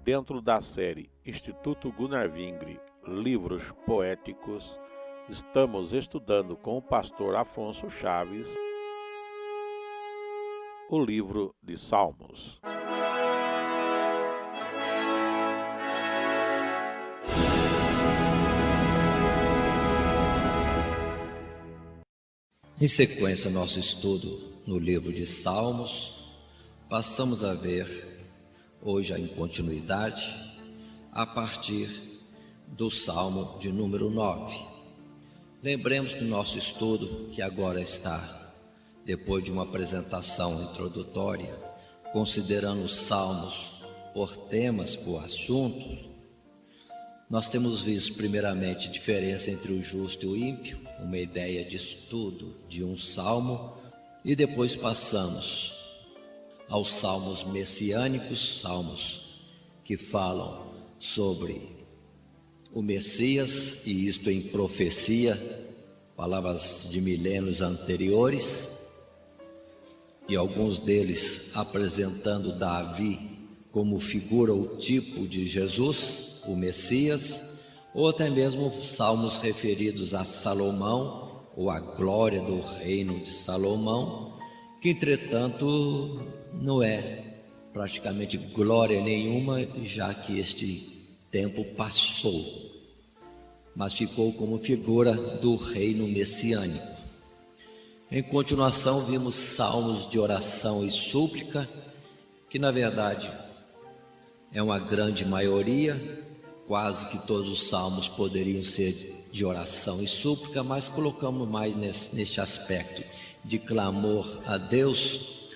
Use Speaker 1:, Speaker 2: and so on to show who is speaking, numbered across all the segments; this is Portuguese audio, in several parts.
Speaker 1: dentro da série Instituto Gunnar Vingre, Livros Poéticos, estamos estudando com o pastor Afonso Chaves o livro de Salmos.
Speaker 2: Em sequência ao nosso estudo no livro de Salmos, passamos a ver, hoje em continuidade, a partir do Salmo de número 9. Lembremos que o nosso estudo, que agora está, depois de uma apresentação introdutória, considerando os Salmos por temas, por assuntos, nós temos visto primeiramente a diferença entre o justo e o ímpio, uma ideia de estudo de um salmo, e depois passamos aos salmos messiânicos, salmos que falam sobre o Messias, e isto em profecia, palavras de milênios anteriores, e alguns deles apresentando Davi como figura ou tipo de Jesus, o Messias, ou até mesmo salmos referidos a Salomão, ou a glória do reino de Salomão, que entretanto não é praticamente glória nenhuma, já que este tempo passou, mas ficou como figura do reino messiânico. Em continuação, vimos salmos de oração e súplica, que na verdade é uma grande maioria. Quase que todos os salmos poderiam ser de oração e súplica, mas colocamos mais neste aspecto de clamor a Deus,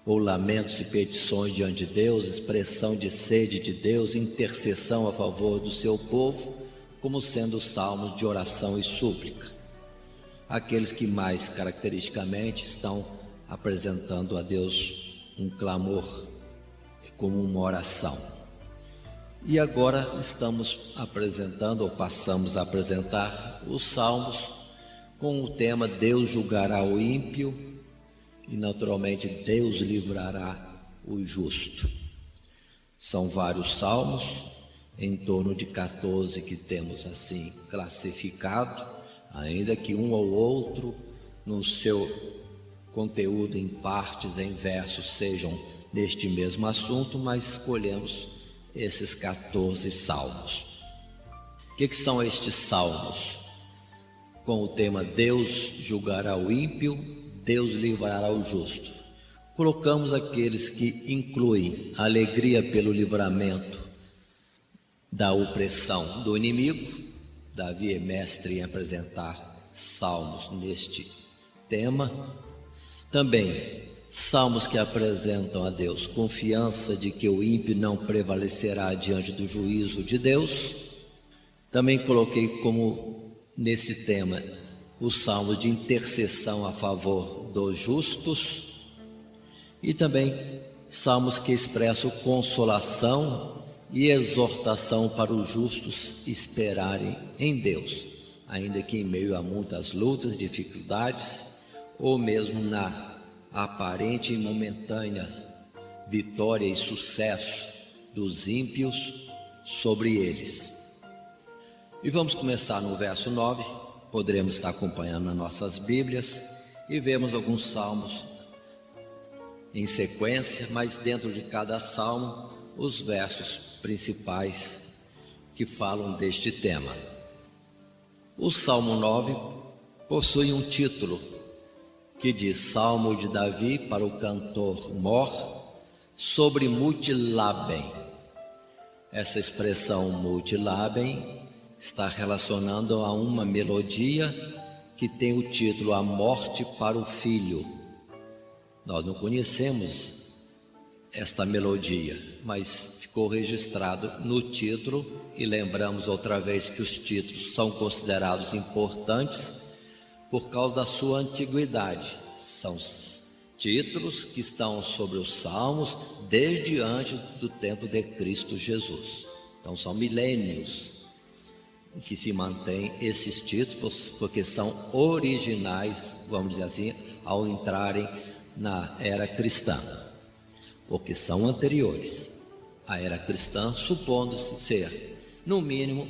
Speaker 2: ou lamentos e petições diante de Deus, expressão de sede de Deus, intercessão a favor do seu povo, como sendo os salmos de oração e súplica. Aqueles que mais caracteristicamente estão apresentando a Deus um clamor como uma oração. E agora estamos apresentando, ou passamos a apresentar, os salmos com o tema Deus julgará o ímpio e naturalmente Deus livrará o justo. São vários salmos, em torno de 14 que temos assim classificado, ainda que um ou outro no seu conteúdo em partes, em versos, sejam neste mesmo assunto, mas escolhemos esses 14 salmos. O que são estes salmos? Com o tema Deus julgará o ímpio, Deus livrará o justo. Colocamos aqueles que incluem alegria pelo livramento da opressão do inimigo. Davi é mestre em apresentar salmos neste tema. Também salmos que apresentam a Deus confiança de que o ímpio não prevalecerá diante do juízo de Deus. Também coloquei como nesse tema os salmos de intercessão a favor dos justos, e também salmos que expressam consolação e exortação para os justos esperarem em Deus, ainda que em meio a muitas lutas, dificuldades, ou mesmo na aparente e momentânea vitória e sucesso dos ímpios sobre eles. E vamos começar no verso 9, poderemos estar acompanhando nas nossas Bíblias, e vemos alguns salmos em sequência, mas dentro de cada salmo, os versos principais que falam deste tema. O Salmo 9 possui um título que diz Salmo de Davi para o cantor mor sobre multilabem. Essa expressão multilabem está relacionando a uma melodia que tem o título A Morte para o Filho. Nós não conhecemos esta melodia, mas ficou registrado no título, e lembramos outra vez que os títulos são considerados importantes por causa da sua antiguidade. São títulos que estão sobre os salmos desde antes do tempo de Cristo Jesus. Então são milênios que se mantêm esses títulos, porque são originais, vamos dizer assim, ao entrarem na era cristã, porque são anteriores. a era cristã, supondo-se ser, no mínimo,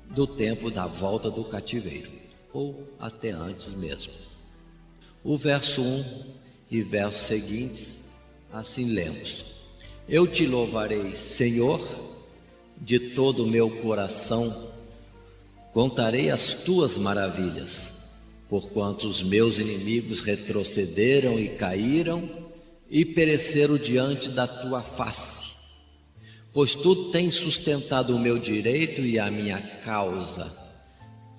Speaker 2: do tempo da volta do cativeiro, ou até antes mesmo. O verso 1 e versos seguintes, assim lemos: Eu te louvarei, Senhor, de todo o meu coração, contarei as tuas maravilhas, porquanto os meus inimigos retrocederam e caíram e pereceram diante da tua face. Pois tu tens sustentado o meu direito e a minha causa.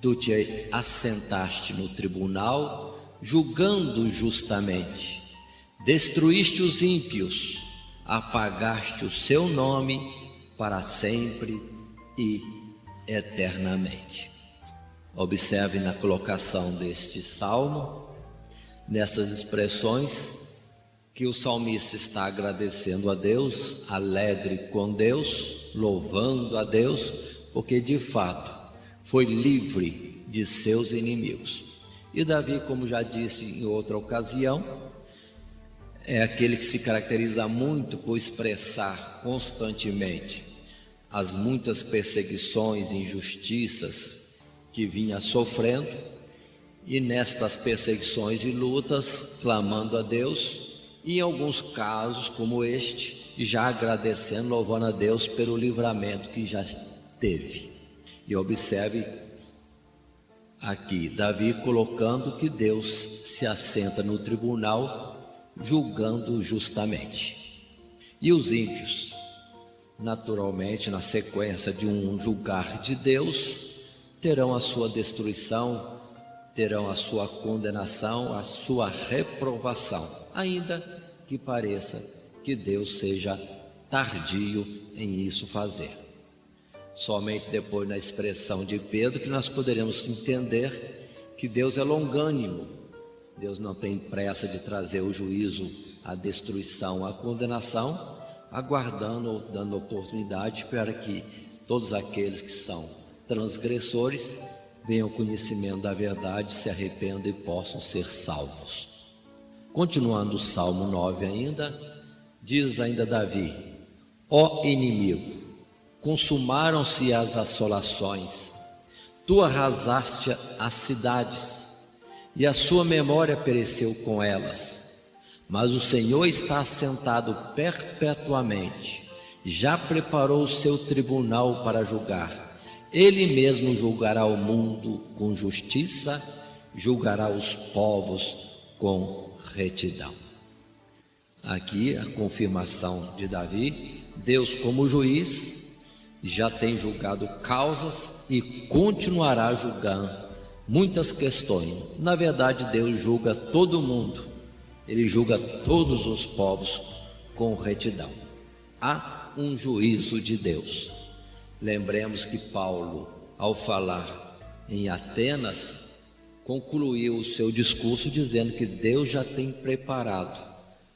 Speaker 2: Tu te assentaste no tribunal, julgando justamente. Destruíste os ímpios, apagaste o seu nome para sempre e eternamente. Observe na colocação deste salmo, nessas expressões, que o salmista está agradecendo a Deus, alegre com Deus, louvando a Deus, porque de fato foi livre de seus inimigos. E Davi, como já disse em outra ocasião, é aquele que se caracteriza muito por expressar constantemente as muitas perseguições e injustiças que vinha sofrendo, e nestas perseguições e lutas, clamando a Deus, e em alguns casos, como este, já agradecendo, louvando a Deus pelo livramento que já teve. E observe aqui, Davi colocando que Deus se assenta no tribunal, julgando justamente. E os ímpios, naturalmente, na sequência de um julgar de Deus, terão a sua destruição, terão a sua condenação, a sua reprovação, ainda que pareça que Deus seja tardio em isso fazer. Somente depois, na expressão de Pedro, que nós poderemos entender que Deus é longânimo. Deus não tem pressa de trazer o juízo, a destruição, a condenação, aguardando, dando oportunidade para que todos aqueles que são transgressores venham ao conhecimento da verdade, se arrependam e possam ser salvos. Continuando o Salmo 9 ainda, diz ainda Davi: Ó inimigo, consumaram-se as assolações, tu arrasaste as cidades, e a sua memória pereceu com elas. Mas o Senhor está assentado perpetuamente, já preparou o seu tribunal para julgar. Ele mesmo julgará o mundo com justiça, julgará os povos com retidão. Aqui a confirmação de Davi: Deus, como juiz, já tem julgado causas e continuará julgando muitas questões. Na verdade, Deus julga todo mundo, Ele julga todos os povos com retidão. Há um juízo de Deus. Lembremos que Paulo, ao falar em Atenas, concluiu o seu discurso dizendo que Deus já tem preparado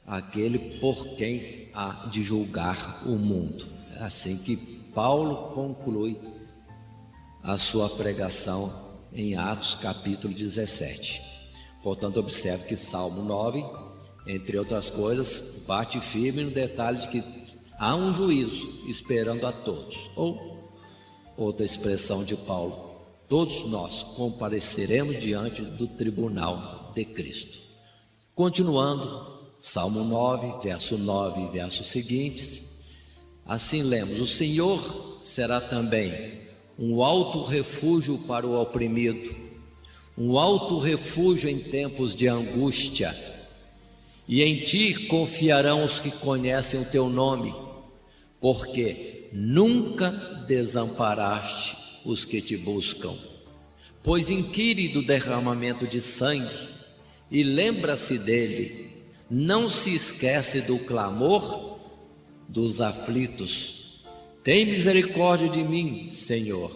Speaker 2: aquele por quem há de julgar o mundo. É assim que Paulo conclui a sua pregação em Atos capítulo 17. Portanto, observe que Salmo 9, entre outras coisas, bate firme no detalhe de que há um juízo esperando a todos. Ou outra expressão de Paulo: todos nós compareceremos diante do tribunal de Cristo. Continuando, Salmo 9, verso 9 e versos seguintes, assim lemos: O Senhor será também um alto refúgio para o oprimido, um alto refúgio em tempos de angústia. E em ti confiarão os que conhecem o teu nome, porque nunca desamparaste os que te buscam. Pois inquire do derramamento de sangue e lembra-se dele. Não se esquece do clamor dos aflitos. Tem misericórdia de mim, Senhor.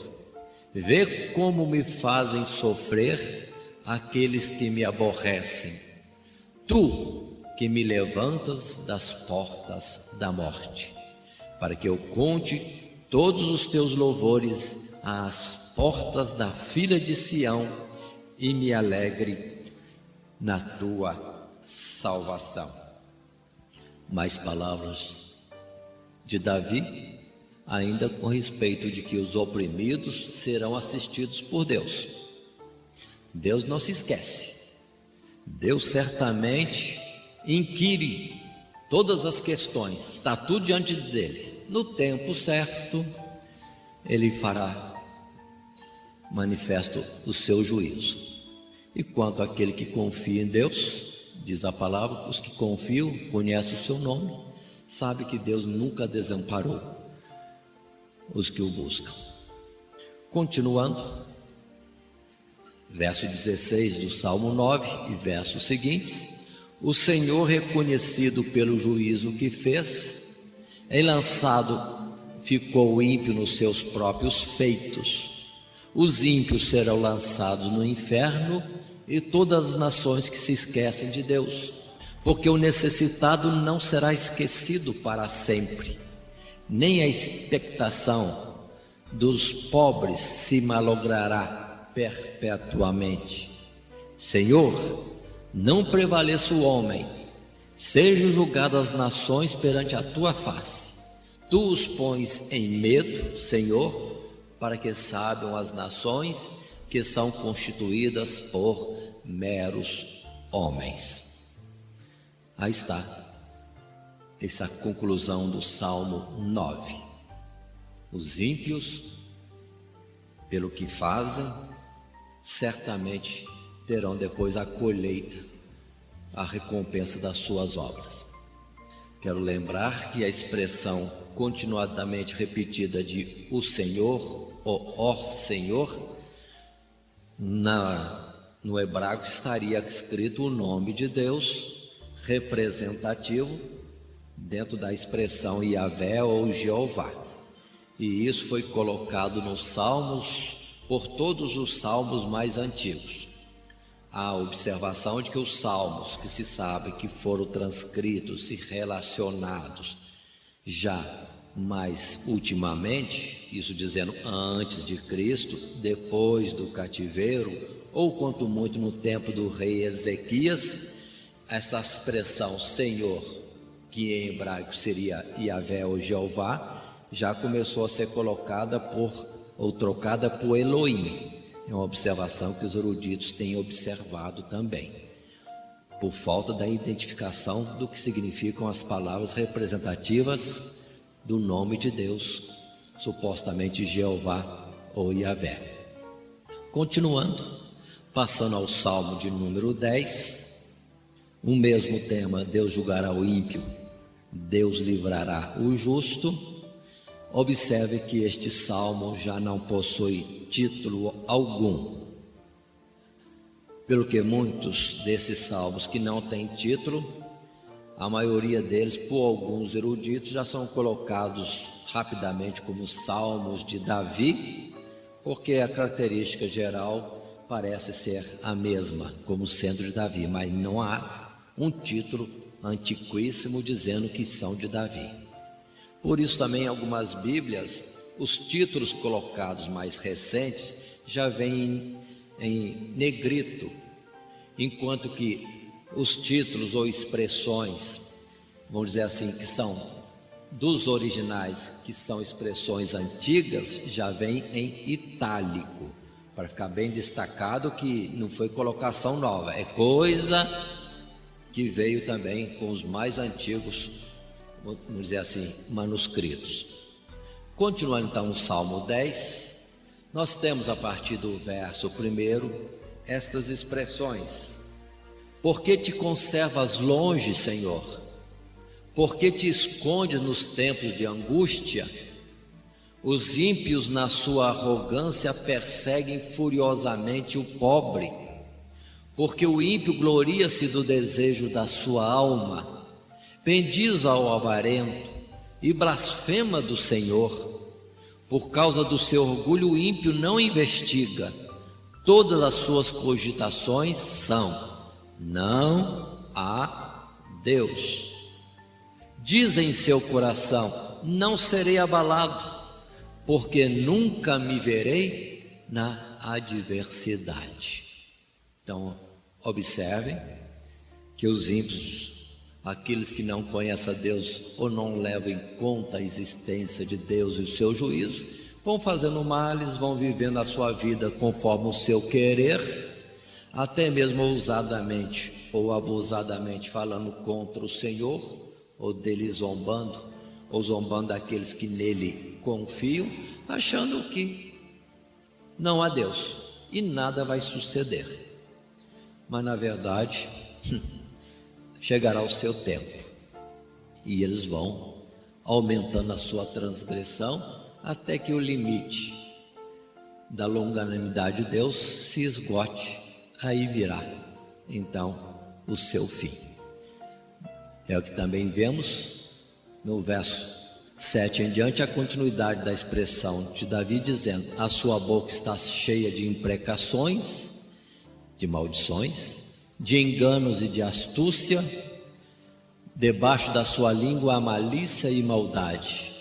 Speaker 2: Vê como me fazem sofrer aqueles que me aborrecem. Tu que me levantas das portas da morte, para que eu conte todos os teus louvores às portas da filha de Sião e me alegre na tua salvação. Mais palavras de Davi, ainda com respeito de que os oprimidos serão assistidos por Deus. Deus não se esquece. Deus certamente inquire todas as questões, está tudo diante dele. No tempo certo, ele fará manifesto o seu juízo. E quanto àquele que confia em Deus, diz a palavra, os que confiam, conhecem o seu nome, sabe que Deus nunca desamparou os que o buscam. Continuando, verso 16 do Salmo 9 e versos seguintes: o Senhor, reconhecido pelo juízo que fez, enlaçado ficou o ímpio nos seus próprios feitos. Os ímpios serão lançados no inferno, e todas as nações que se esquecem de Deus, porque o necessitado não será esquecido para sempre, nem a expectação dos pobres se malogrará perpetuamente. Senhor, não prevaleça o homem, sejam julgadas as nações perante a tua face. Tu os pões em medo, Senhor, para que saibam as nações que são constituídas por meros homens. Aí está essa conclusão do Salmo 9. Os ímpios, pelo que fazem, certamente terão depois a colheita, a recompensa das suas obras. Quero lembrar que a expressão continuadamente repetida de o Senhor, ou ó Senhor, no hebraico estaria escrito o nome de Deus representativo dentro da expressão Yahvé ou Jeová. E isso foi colocado nos salmos, por todos os salmos mais antigos. A observação de que os salmos que se sabe que foram transcritos e relacionados já mais ultimamente, isso dizendo antes de Cristo, depois do cativeiro, ou quanto muito no tempo do rei Ezequias, essa expressão Senhor, que em hebraico seria Yahvé ou Jeová, já começou a ser colocada ou trocada por Elohim. É uma observação que os eruditos têm observado também, por falta da identificação do que significam as palavras representativas do nome de Deus, supostamente Jeová ou Yahvé. Continuando, passando ao Salmo de número 10, o mesmo tema: Deus julgará o ímpio, Deus livrará o justo. Observe que este salmo já não possui título algum, pelo que muitos desses salmos que não têm título, a maioria deles, por alguns eruditos, já são colocados rapidamente como salmos de Davi, porque a característica geral parece ser a mesma, como sendo de Davi, mas não há um título antiquíssimo dizendo que são de Davi. Por isso também em algumas Bíblias, os títulos colocados mais recentes já vêm em negrito, enquanto que os títulos ou expressões, vamos dizer assim, que são dos originais, que são expressões antigas, já vem em itálico, para ficar bem destacado que não foi colocação nova, é coisa que veio também com os mais antigos, vamos dizer assim, manuscritos. Continuando então no Salmo 10, nós temos a partir do verso 1 estas expressões: por que te conservas longe, Senhor? Por que te escondes nos tempos de angústia? Os ímpios na sua arrogância perseguem furiosamente o pobre, porque o ímpio gloria-se do desejo da sua alma, bendiz ao avarento e blasfema do Senhor. Por causa do seu orgulho o ímpio não investiga, todas as suas cogitações são: não há Deus. Diz em seu coração: não serei abalado, porque nunca me verei na adversidade. Então, observem que os ímpios Aqueles que não conhecem a Deus ou não levam em conta a existência de Deus e o seu juízo, vão fazendo males, vão vivendo a sua vida conforme o seu querer, até mesmo ousadamente ou abusadamente falando contra o Senhor, ou dele zombando, ou zombando daqueles que nele confiam, achando que não há Deus e nada vai suceder. Mas na verdade chegará o seu tempo e eles vão aumentando a sua transgressão até que o limite da longanimidade de Deus se esgote. Aí virá então o seu fim. É o que também vemos no verso 7 em diante, a continuidade da expressão de Davi dizendo: a sua boca está cheia de imprecações, de maldições, de enganos e de astúcia, debaixo da sua língua há malícia e maldade.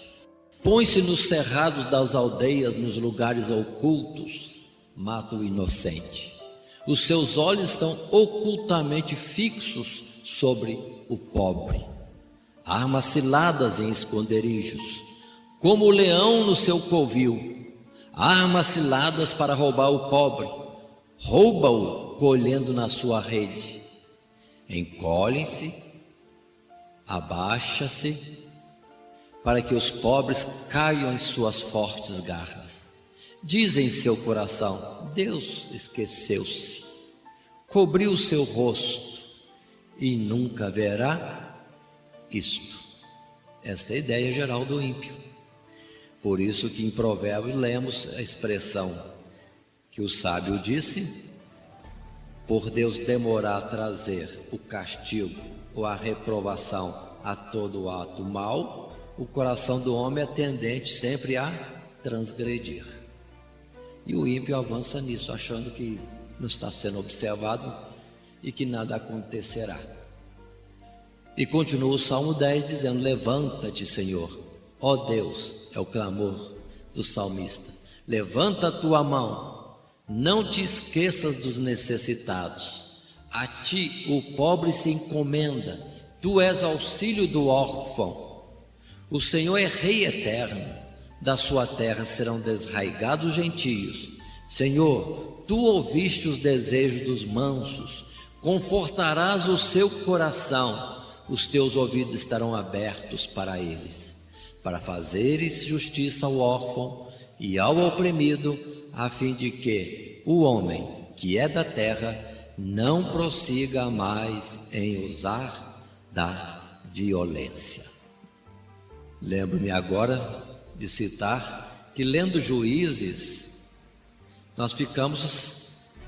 Speaker 2: Põe-se nos cerrados das aldeias, nos lugares ocultos, mata o inocente. Os seus olhos estão ocultamente fixos sobre o pobre. Arma ciladas em esconderijos, como o leão no seu covil. Armas ciladas para roubar o pobre. Rouba-o colhendo na sua rede. Encolhem-se, abaixa-se, para que os pobres caiam em suas fortes garras. Diz em seu coração: Deus esqueceu-se, cobriu o seu rosto e nunca verá isto. Esta é a ideia geral do ímpio. Por isso que em Provérbios lemos a expressão que o sábio disse: por Deus demorar a trazer o castigo ou a reprovação a todo ato mau, o coração do homem é tendente sempre a transgredir. E o ímpio avança nisso, achando que não está sendo observado e que nada acontecerá. E continua o Salmo 10 dizendo: levanta-te, Senhor, ó Deus, é o clamor do salmista. Levanta a tua mão, não te esqueças dos necessitados. A ti o pobre se encomenda, tu és auxílio do órfão. O Senhor é Rei eterno, da sua terra serão desraigados os gentios. Senhor, tu ouviste os desejos dos mansos, confortarás o seu coração, os teus ouvidos estarão abertos para eles, para fazeres justiça ao órfão e ao oprimido, a fim de que o homem que é da terra não prossiga mais em usar da violência. Lembro-me agora de citar que, lendo Juízes, nós ficamos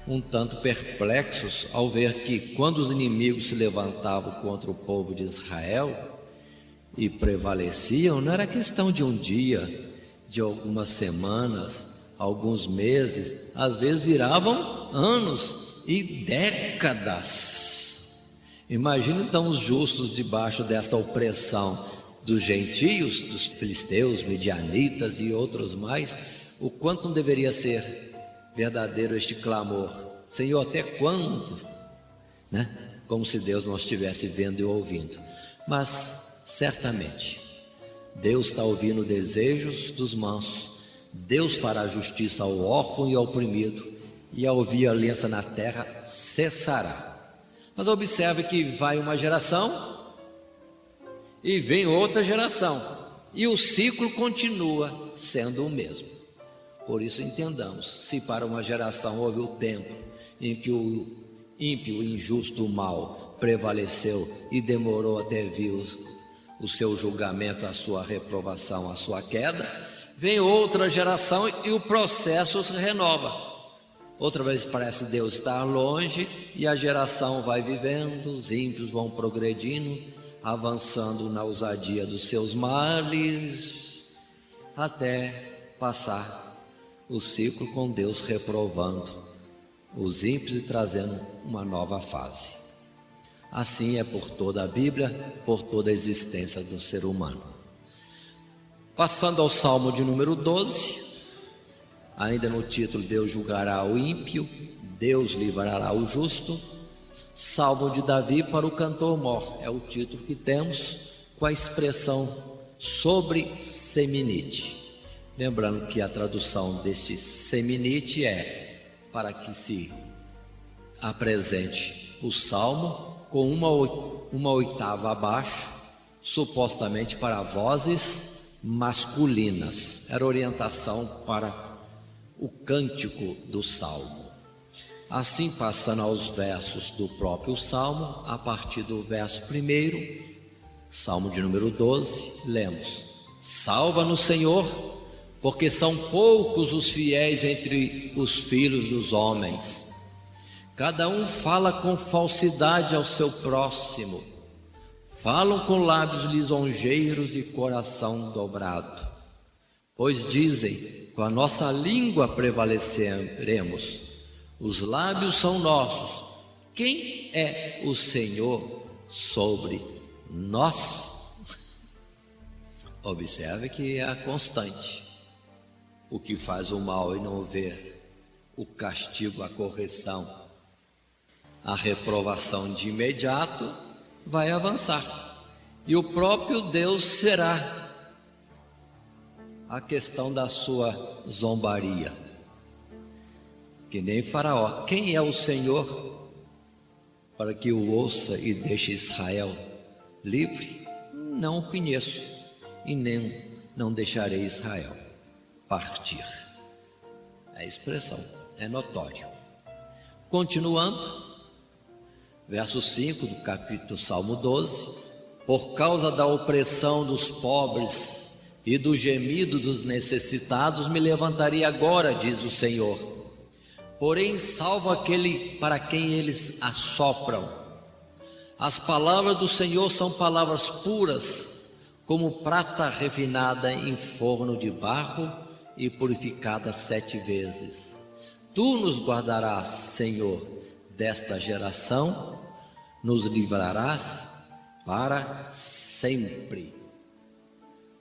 Speaker 2: um tanto perplexos ao ver que, quando os inimigos se levantavam contra o povo de Israel e prevaleciam, não era questão de um dia, de algumas semanas, alguns meses, às vezes viravam anos e décadas. Imagina então os justos debaixo desta opressão dos gentios, dos filisteus, midianitas e outros mais, o quanto não deveria ser verdadeiro este clamor: Senhor, até quando? Como se Deus não estivesse vendo e ouvindo. Mas certamente Deus está ouvindo desejos dos mansos. Deus fará justiça ao órfão e ao oprimido, e a violência na terra cessará. Mas observe que vai uma geração e vem outra geração, e o ciclo continua sendo o mesmo. Por isso entendamos, se para uma geração houve o tempo em que o ímpio, o injusto, o mal prevaleceu e demorou até vir o seu julgamento, a sua reprovação, a sua queda, vem outra geração e o processo se renova. Outra vez parece Deus estar longe e a geração vai vivendo, os ímpios vão progredindo, avançando na ousadia dos seus males, até passar o ciclo com Deus reprovando os ímpios e trazendo uma nova fase. Assim é por toda a Bíblia, por toda a existência do ser humano. Passando ao Salmo de número 12, ainda no título: Deus julgará o ímpio, Deus livrará o justo. Salmo de Davi para o cantor mor, é o título que temos, com a expressão sobre seminite. Lembrando que a tradução deste seminite é para que se apresente o salmo com uma oitava abaixo, supostamente para vozes masculinas. Era orientação para o cântico do salmo. Assim, passando aos versos do próprio salmo, a partir do verso 1, salmo de número 12, lemos: Salva-nos, Senhor, porque são poucos os fiéis entre os filhos dos homens. Cada um fala com falsidade ao seu próximo, falam com lábios lisonjeiros e coração dobrado. Pois dizem, com a nossa língua prevaleceremos, os lábios são nossos. Quem é o Senhor sobre nós? Observe que é a constante. O que faz o mal e não vê o castigo, a correção, a reprovação de imediato, vai avançar. E o próprio Deus será a questão da sua zombaria. Que nem Faraó. Quem é o Senhor para que o ouça e deixe Israel livre? Não o conheço, e nem não deixarei Israel partir. A expressão é notório. Continuando, verso 5 do capítulo Salmo 12: Por causa da opressão dos pobres e do gemido dos necessitados, me levantarei agora, diz o Senhor. Porém, salvo aquele para quem eles assopram. As palavras do Senhor são palavras puras, como prata refinada em forno de barro e purificada 7 vezes. Tu nos guardarás, Senhor, desta geração, nos livrarás para sempre.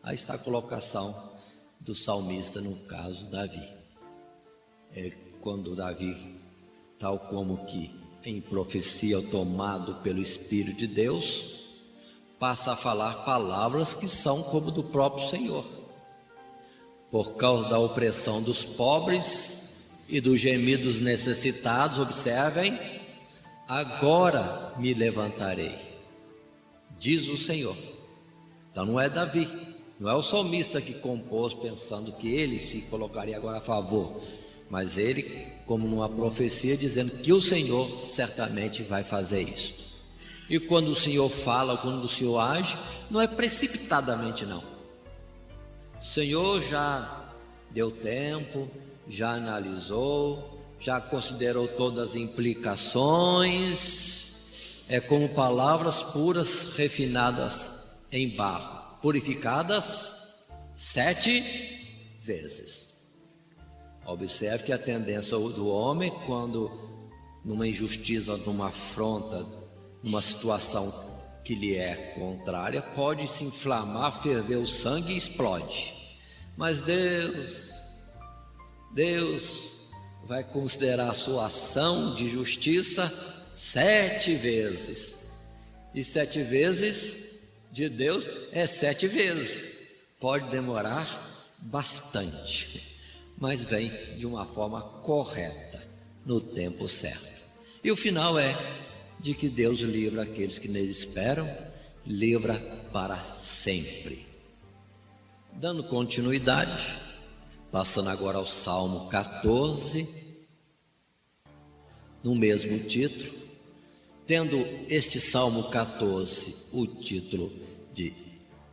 Speaker 2: Aí está a colocação do salmista, no caso Davi. Quando Davi, tal como que em profecia, tomado pelo Espírito de Deus, passa a falar palavras que são como do próprio Senhor. Por causa da opressão dos pobres e do gemido dos necessitados, observem, agora me levantarei, diz o Senhor. Então não é Davi, não é o salmista que compôs pensando que ele se colocaria agora a favor, mas ele, como numa profecia, dizendo que o Senhor certamente vai fazer isso. E quando o Senhor fala, quando o Senhor age, não é precipitadamente, não. O Senhor já deu tempo, já analisou, já considerou todas as implicações. É como palavras puras refinadas em barro, purificadas 7 vezes. Observe que a tendência do homem, quando numa injustiça, numa afronta, numa situação que lhe é contrária, pode se inflamar, ferver o sangue e explode. Mas Deus vai considerar a sua ação de justiça 7 vezes. E 7 vezes de Deus é 7 vezes. Pode demorar bastante, mas vem de uma forma correta, no tempo certo. E o final é de que Deus livra aqueles que nele esperam, livra para sempre. Dando continuidade, passando agora ao Salmo 14, no mesmo título, tendo este Salmo 14 o título de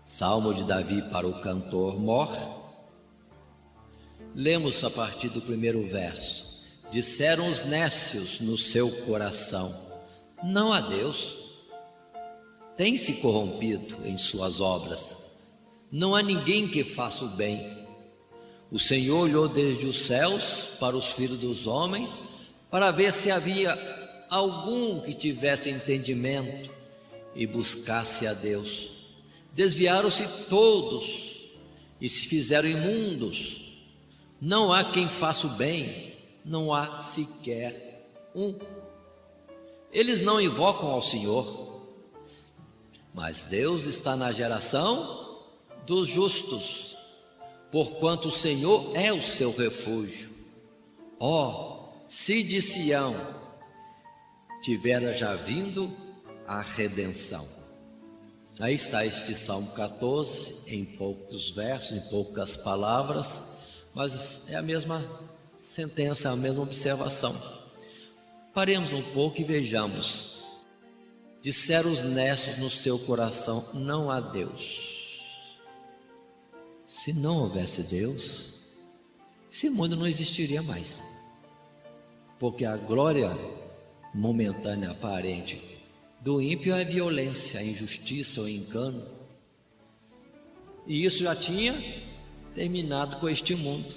Speaker 2: Salmo de Davi para o cantor mor, lemos a partir do 1º verso: Disseram os nécios no seu coração, não há Deus. Tem se corrompido em suas obras, não há ninguém que faça o bem. O Senhor olhou desde os céus para os filhos dos homens, para ver se havia algum que tivesse entendimento e buscasse a Deus. Desviaram-se todos e se fizeram imundos. Não há quem faça o bem, não há sequer um. Eles não invocam ao Senhor, mas Deus está na geração dos justos, porquanto o Senhor é o seu refúgio. Ó, se de Sião tivera já vindo a redenção. Aí está este Salmo 14, em poucos versos, em poucas palavras, mas é a mesma sentença, a mesma observação. Paremos um pouco e vejamos. Disseram os necios no seu coração: não há Deus. Se não houvesse Deus, esse mundo não existiria mais, porque a glória momentânea aparente do ímpio é a violência, a injustiça, o engano, e isso já tinha terminado com este mundo.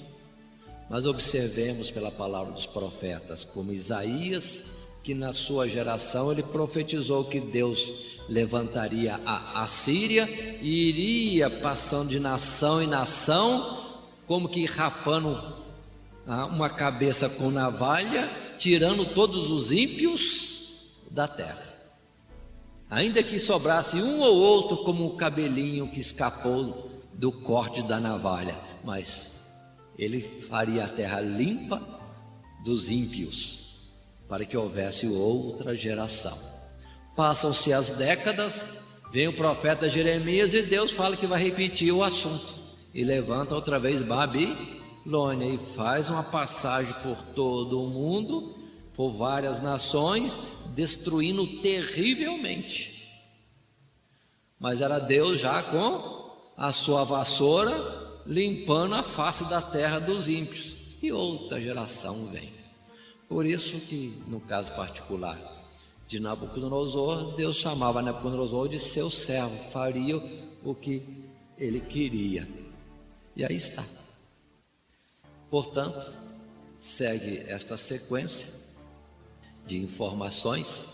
Speaker 2: Mas observemos pela palavra dos profetas, como Isaías, que na sua geração ele profetizou que Deus levantaria a Assíria e iria passando de nação em nação, como que rapando uma cabeça com navalha, tirando todos os ímpios da terra. Ainda que sobrasse um ou outro como o cabelinho que escapou do corte da navalha, mas ele faria a terra limpa dos ímpios, para que houvesse outra geração. Passam-se as décadas, vem o profeta Jeremias e Deus fala que vai repetir o assunto, e levanta outra vez Babilônia e faz uma passagem por todo o mundo, por várias nações, destruindo terrivelmente. Mas era Deus já com a sua vassoura limpando a face da terra dos ímpios, e outra geração vem. Por isso que no caso particular de Nabucodonosor, Deus chamava Nabucodonosor de seu servo, faria o que ele queria, e aí está. Portanto, segue esta sequência de informações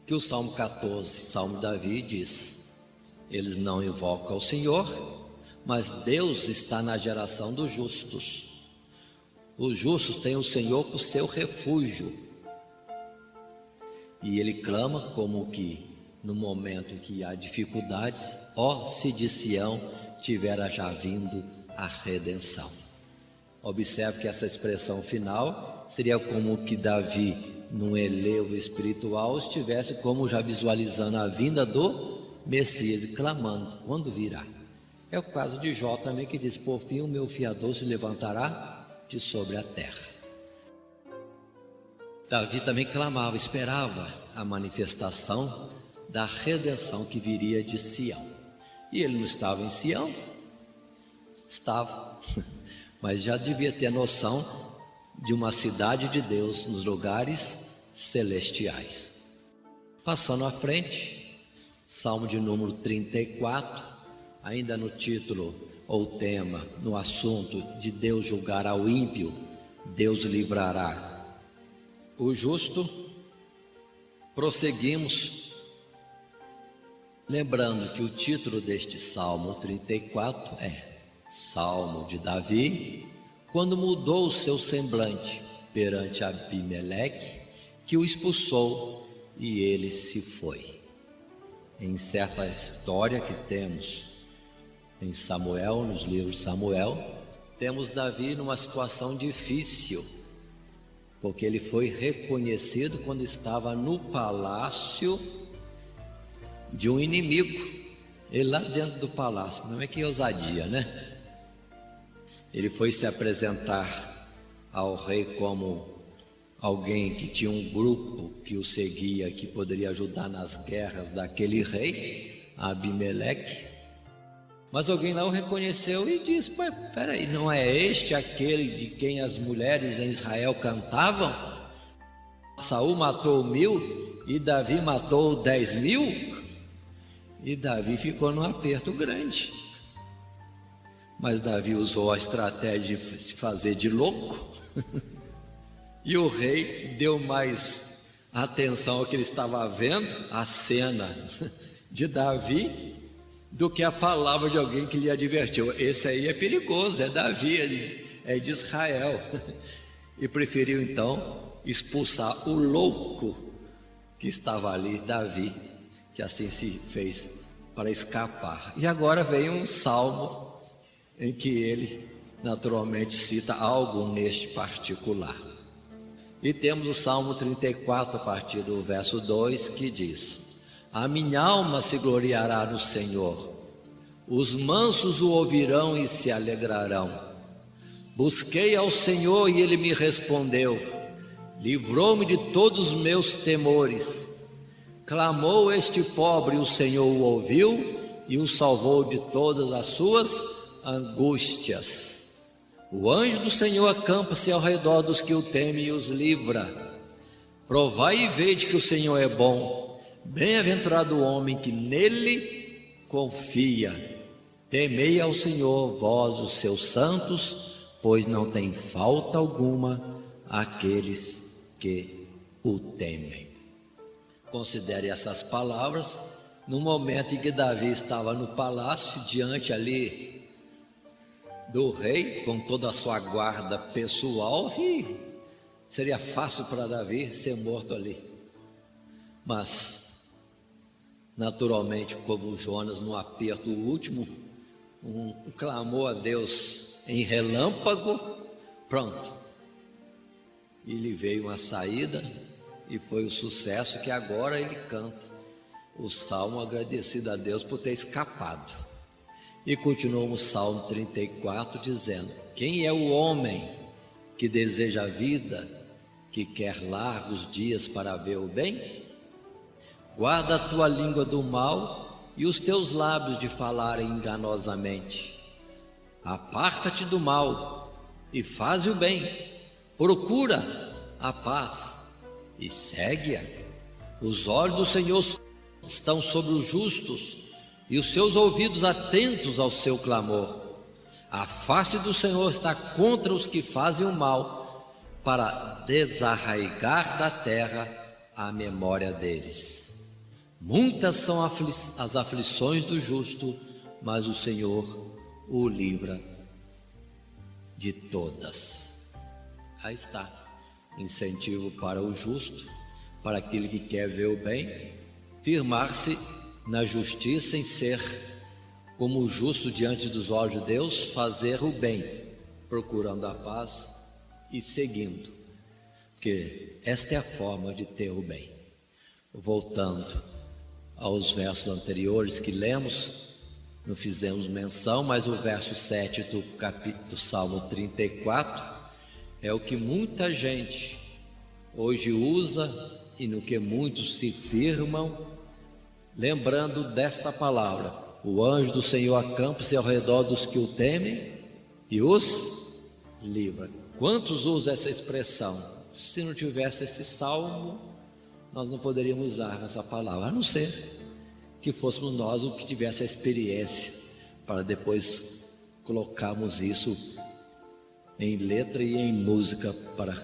Speaker 2: que o Salmo 14, Salmo de Davi, diz: eles não invocam ao Senhor, mas Deus está na geração dos justos. Os justos têm o Senhor por seu refúgio, e ele clama como que no momento que há dificuldades: ó, se de Sião tivera já vindo a redenção. Observe que essa expressão final seria como que Davi, num elevo espiritual, estivesse como já visualizando a vinda do Messias e clamando: quando virá? É o caso de Jó também, que diz: por fim o meu fiador se levantará de sobre a terra. Davi também clamava, esperava a manifestação da redenção que viria de Sião. E ele não estava em Sião? Estava, mas já devia ter noção de uma cidade de Deus nos lugares celestiais. Passando à frente, Salmo de número 34, ainda no título ou tema, no assunto de Deus julgar ao ímpio, Deus livrará o justo. Prosseguimos, lembrando que o título deste Salmo 34 é Salmo de Davi, quando mudou o seu semblante perante Abimeleque, que o expulsou e ele se foi. Em certa história que temos em Samuel, nos livros de Samuel, temos Davi numa situação difícil, porque ele foi reconhecido quando estava no palácio de um inimigo, ele lá dentro do palácio. Não é que ousadia, né? Ele foi se apresentar ao rei como alguém que tinha um grupo que o seguia, que poderia ajudar nas guerras daquele rei, Abimeleque. Mas alguém lá o reconheceu e disse: mas peraí, não é este aquele de quem as mulheres em Israel cantavam? Saul matou 1000 e Davi matou 10.000? E Davi ficou num aperto grande. Mas Davi usou a estratégia de se fazer de louco e o rei deu mais atenção ao que ele estava vendo, a cena de Davi, do que a palavra de alguém que lhe advertiu: esse aí é perigoso, é Davi, é de Israel. E preferiu então expulsar o louco que estava ali, Davi, que assim se fez para escapar. E agora vem um salmo em que ele naturalmente cita algo neste particular. E temos o Salmo 34, a partir do verso 2, que diz: a minha alma se gloriará no Senhor, os mansos o ouvirão e se alegrarão. Busquei ao Senhor e ele me respondeu, livrou-me de todos os meus temores. Clamou este pobre, o Senhor o ouviu e o salvou de todas as suas angústias. O anjo do Senhor acampa-se ao redor dos que o temem e os livra. Provai e vede que o Senhor é bom. Bem-aventurado o homem que nele confia. Temei ao Senhor, vós os seus santos, pois não tem falta alguma aqueles que o temem. Considere essas palavras no momento em que Davi estava no palácio, diante ali do rei, com toda a sua guarda pessoal, e seria fácil para Davi ser morto ali. Mas, naturalmente, como Jonas, no aperto último, um clamor a Deus em relâmpago, pronto. E lhe veio uma saída, e foi o sucesso que agora ele canta o salmo agradecido a Deus por ter escapado. E continuou o Salmo 34 dizendo: quem é o homem que deseja a vida, que quer largos dias para ver o bem? Guarda a tua língua do mal e os teus lábios de falarem enganosamente. Aparta-te do mal e faze o bem, procura a paz e segue-a. Os olhos do Senhor estão sobre os justos e os seus ouvidos atentos ao seu clamor. A face do Senhor está contra os que fazem o mal, para desarraigar da terra a memória deles. Muitas são as aflições do justo, mas o Senhor o livra de todas. Aí está, incentivo para o justo, para aquele que quer ver o bem, firmar-se na justiça, em ser como o justo diante dos olhos de Deus, fazer o bem, procurando a paz e seguindo, porque esta é a forma de ter o bem. Voltando aos versos anteriores que lemos, não fizemos menção, mas o verso 7 do Salmo 34 é o que muita gente hoje usa e no que muitos se firmam, lembrando desta palavra: o anjo do Senhor acampa-se ao redor dos que o temem e os livra. Quantos usam essa expressão? Se não tivesse esse salmo, nós não poderíamos usar essa palavra, a não ser que fôssemos nós o que tivesse a experiência, para depois colocarmos isso em letra e em música para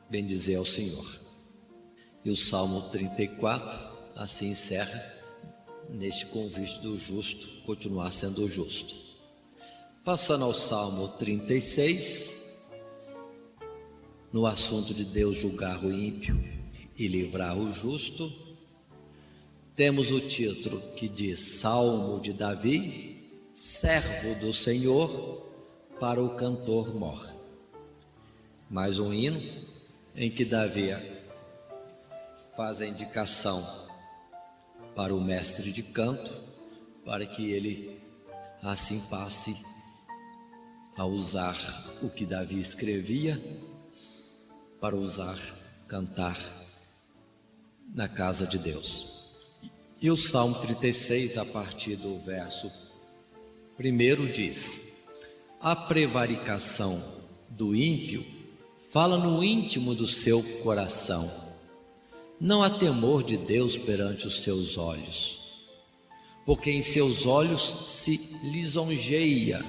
Speaker 2: bendizer ao Senhor. E o Salmo 34 assim encerra neste convite do justo continuar sendo justo. Passando ao Salmo 36, no assunto de Deus julgar o ímpio e livrar o justo, temos o título que diz Salmo de Davi, servo do Senhor, para o cantor mor. Mais um hino em que Davi faz a indicação para o mestre de canto, para que ele assim passe a usar o que Davi escrevia, para cantar na casa de Deus. E o Salmo 36, a partir do verso 1, diz: a prevaricação do ímpio fala no íntimo do seu coração. Não há temor de Deus perante os seus olhos, porque em seus olhos se lisonjeia,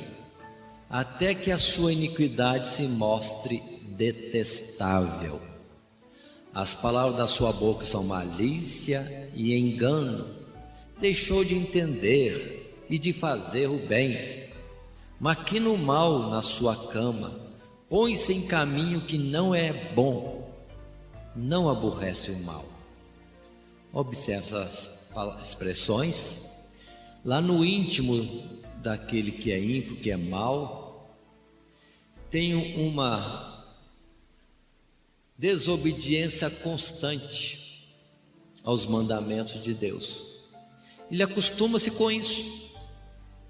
Speaker 2: até que a sua iniquidade se mostre detestável. As palavras da sua boca são malícia e engano. Deixou de entender e de fazer o bem. Maquina o mal na sua cama, põe-se em caminho que não é bom. Não aborrece o mal, Observe essas expressões. Lá no íntimo daquele que é ímpio, que é mau, tem uma desobediência constante aos mandamentos de Deus. Ele acostuma-se com isso,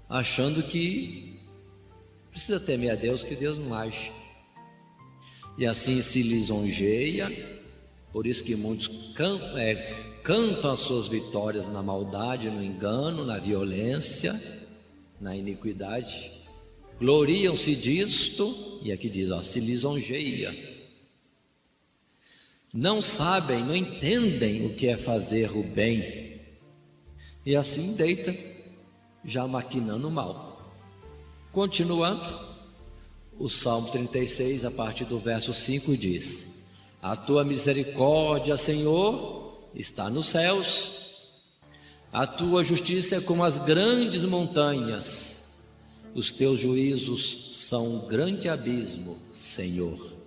Speaker 2: achando que precisa temer a Deus, que Deus não age. E assim se lisonjeia. Por isso que muitos cantam as suas vitórias na maldade, no engano, na violência, na iniquidade. Gloriam-se disto, e aqui diz, se lisonjeia. Não sabem, não entendem o que é fazer o bem. E assim deita, já maquinando o mal. Continuando, o Salmo 36, a partir do verso 5 diz: a tua misericórdia, Senhor, está nos céus, a tua justiça é como as grandes montanhas, os teus juízos são um grande abismo, Senhor.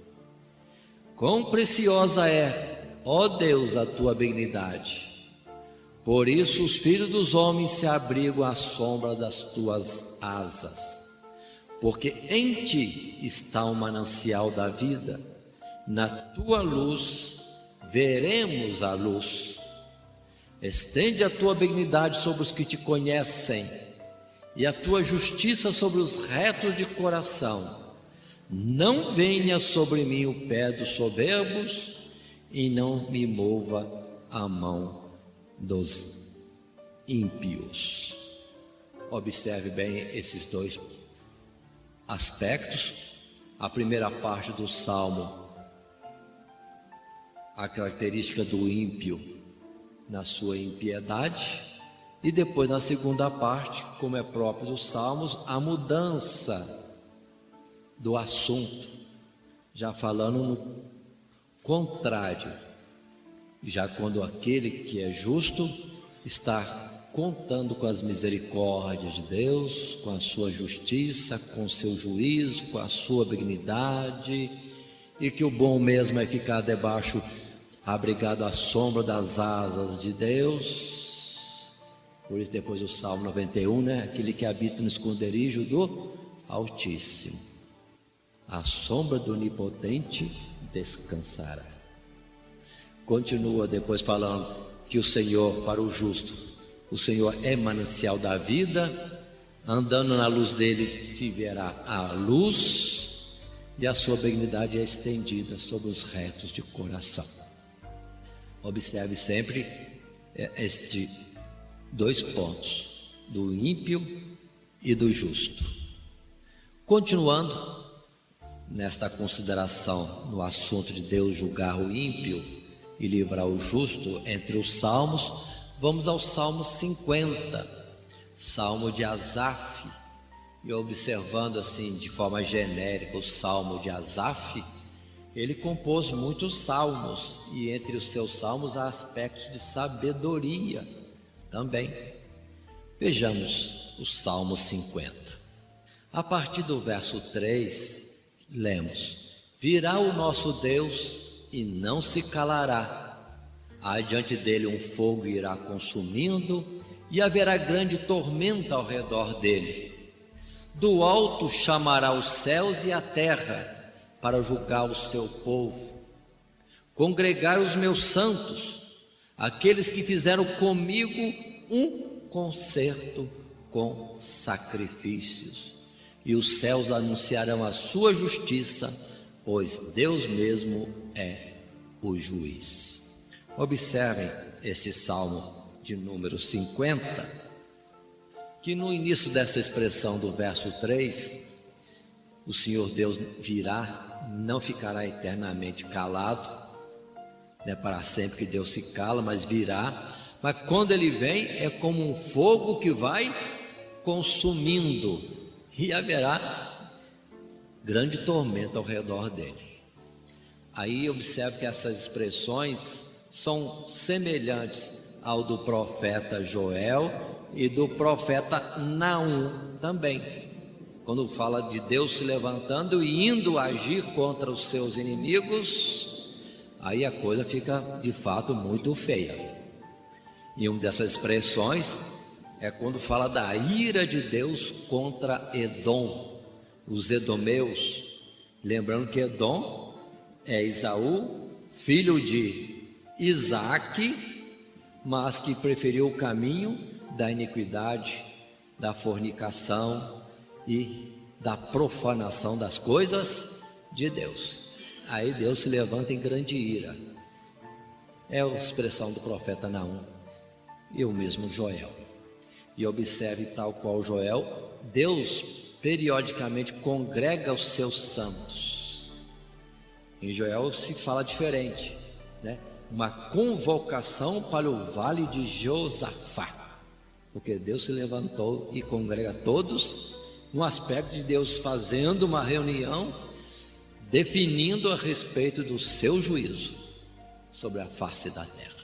Speaker 2: Quão preciosa é, ó Deus, a tua benignidade, por isso os filhos dos homens se abrigam à sombra das tuas asas, porque em ti está o manancial da vida. Na tua luz veremos a luz. Estende a tua benignidade sobre os que te conhecem e a tua justiça sobre os retos de coração. Não venha sobre mim o pé dos soberbos e não me mova a mão dos ímpios. Observe bem esses dois aspectos. A primeira parte do Salmo, a característica do ímpio na sua impiedade, e depois na segunda parte, como é próprio dos Salmos, a mudança do assunto, já falando no contrário, já quando aquele que é justo está contando com as misericórdias de Deus, com a sua justiça, com o seu juízo, com a sua benignidade, e que o bom mesmo é ficar debaixo, abrigado à sombra das asas de Deus. Por isso depois o Salmo 91, aquele que habita no esconderijo do Altíssimo, à sombra do Onipotente descansará. Continua depois falando que o Senhor, para o justo, o Senhor é manancial da vida, andando na luz dele se verá a luz, e a sua benignidade é estendida sobre os retos de coração. Observe sempre estes dois pontos, do ímpio e do justo. Continuando nesta consideração no assunto de Deus julgar o ímpio e livrar o justo entre os salmos, vamos ao Salmo 50, Salmo de Asaf. E observando assim de forma genérica o Salmo de Asaf, ele compôs muitos salmos, e entre os seus salmos há aspectos de sabedoria também. Vejamos o Salmo 50. A partir do verso 3, lemos: virá o nosso Deus e não se calará, adiante dele um fogo irá consumindo, e haverá grande tormenta ao redor dele. Do alto chamará os céus e a terra, para julgar o seu povo. Congregai os meus santos, aqueles que fizeram comigo um concerto com sacrifícios, e os céus anunciarão a sua justiça, pois Deus mesmo é o juiz. Observem este salmo de número 50, que no início dessa expressão do verso 3, o Senhor Deus virá, não ficará eternamente calado, não é para sempre que Deus se cala, mas virá. Mas quando ele vem, é como um fogo que vai consumindo, e haverá grande tormenta ao redor dele. Aí observe que essas expressões são semelhantes ao do profeta Joel e do profeta Naum também, quando fala de Deus se levantando e indo agir contra os seus inimigos. Aí a coisa fica de fato muito feia. E uma dessas expressões é quando fala da ira de Deus contra Edom, os edomeus. Lembrando que Edom é Esaú, filho de Isaque, mas que preferiu o caminho da iniquidade, da fornicação e da profanação das coisas de Deus. Aí Deus se levanta em grande ira. É a expressão do profeta Naum e o mesmo Joel. E observe, tal qual Joel, Deus periodicamente congrega os seus santos. Em Joel se fala diferente, né? Uma convocação para o vale de Josafá, porque Deus se levantou e congrega todos, no aspecto de Deus fazendo uma reunião, definindo a respeito do seu juízo sobre a face da terra.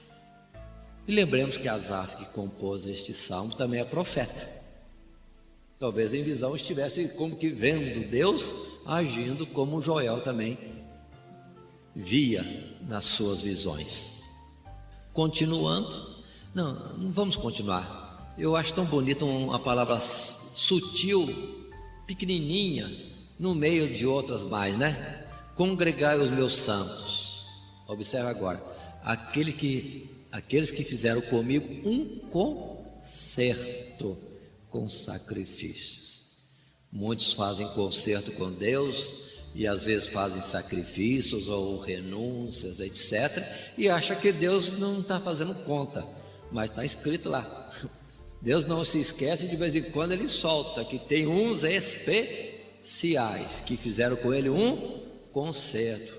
Speaker 2: E lembremos que Asaf, que compôs este salmo, também é profeta. Talvez em visão estivesse como que vendo Deus agindo como Joel também via nas suas visões. Continuando, não vamos continuar. Eu acho tão bonito uma palavra sutil, pequenininha, no meio de outras mais, né? Congregai os meus santos. Observe agora, aqueles que fizeram comigo um concerto com sacrifícios. Muitos fazem concerto com Deus e às vezes fazem sacrifícios ou renúncias, etc. E acha que Deus não está fazendo conta, mas está escrito lá. Deus não se esquece, de vez em quando ele solta que tem uns especiais que fizeram com ele um concerto,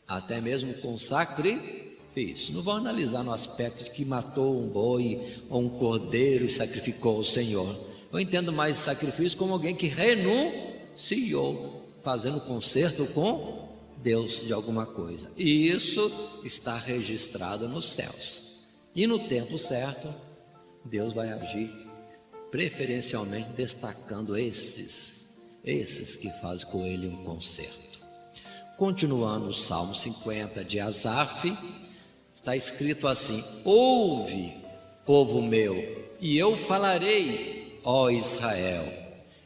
Speaker 2: até mesmo com sacrifício. Não vou analisar no aspecto de que matou um boi ou um cordeiro e sacrificou ao Senhor. Eu entendo mais sacrifício como alguém que renunciou, fazendo concerto com Deus de alguma coisa. E isso está registrado nos céus. E no tempo certo, Deus vai agir preferencialmente destacando esses que fazem com ele um concerto. Continuando o Salmo 50 de Asaf, está escrito assim: ouve, povo meu, e eu falarei, ó Israel,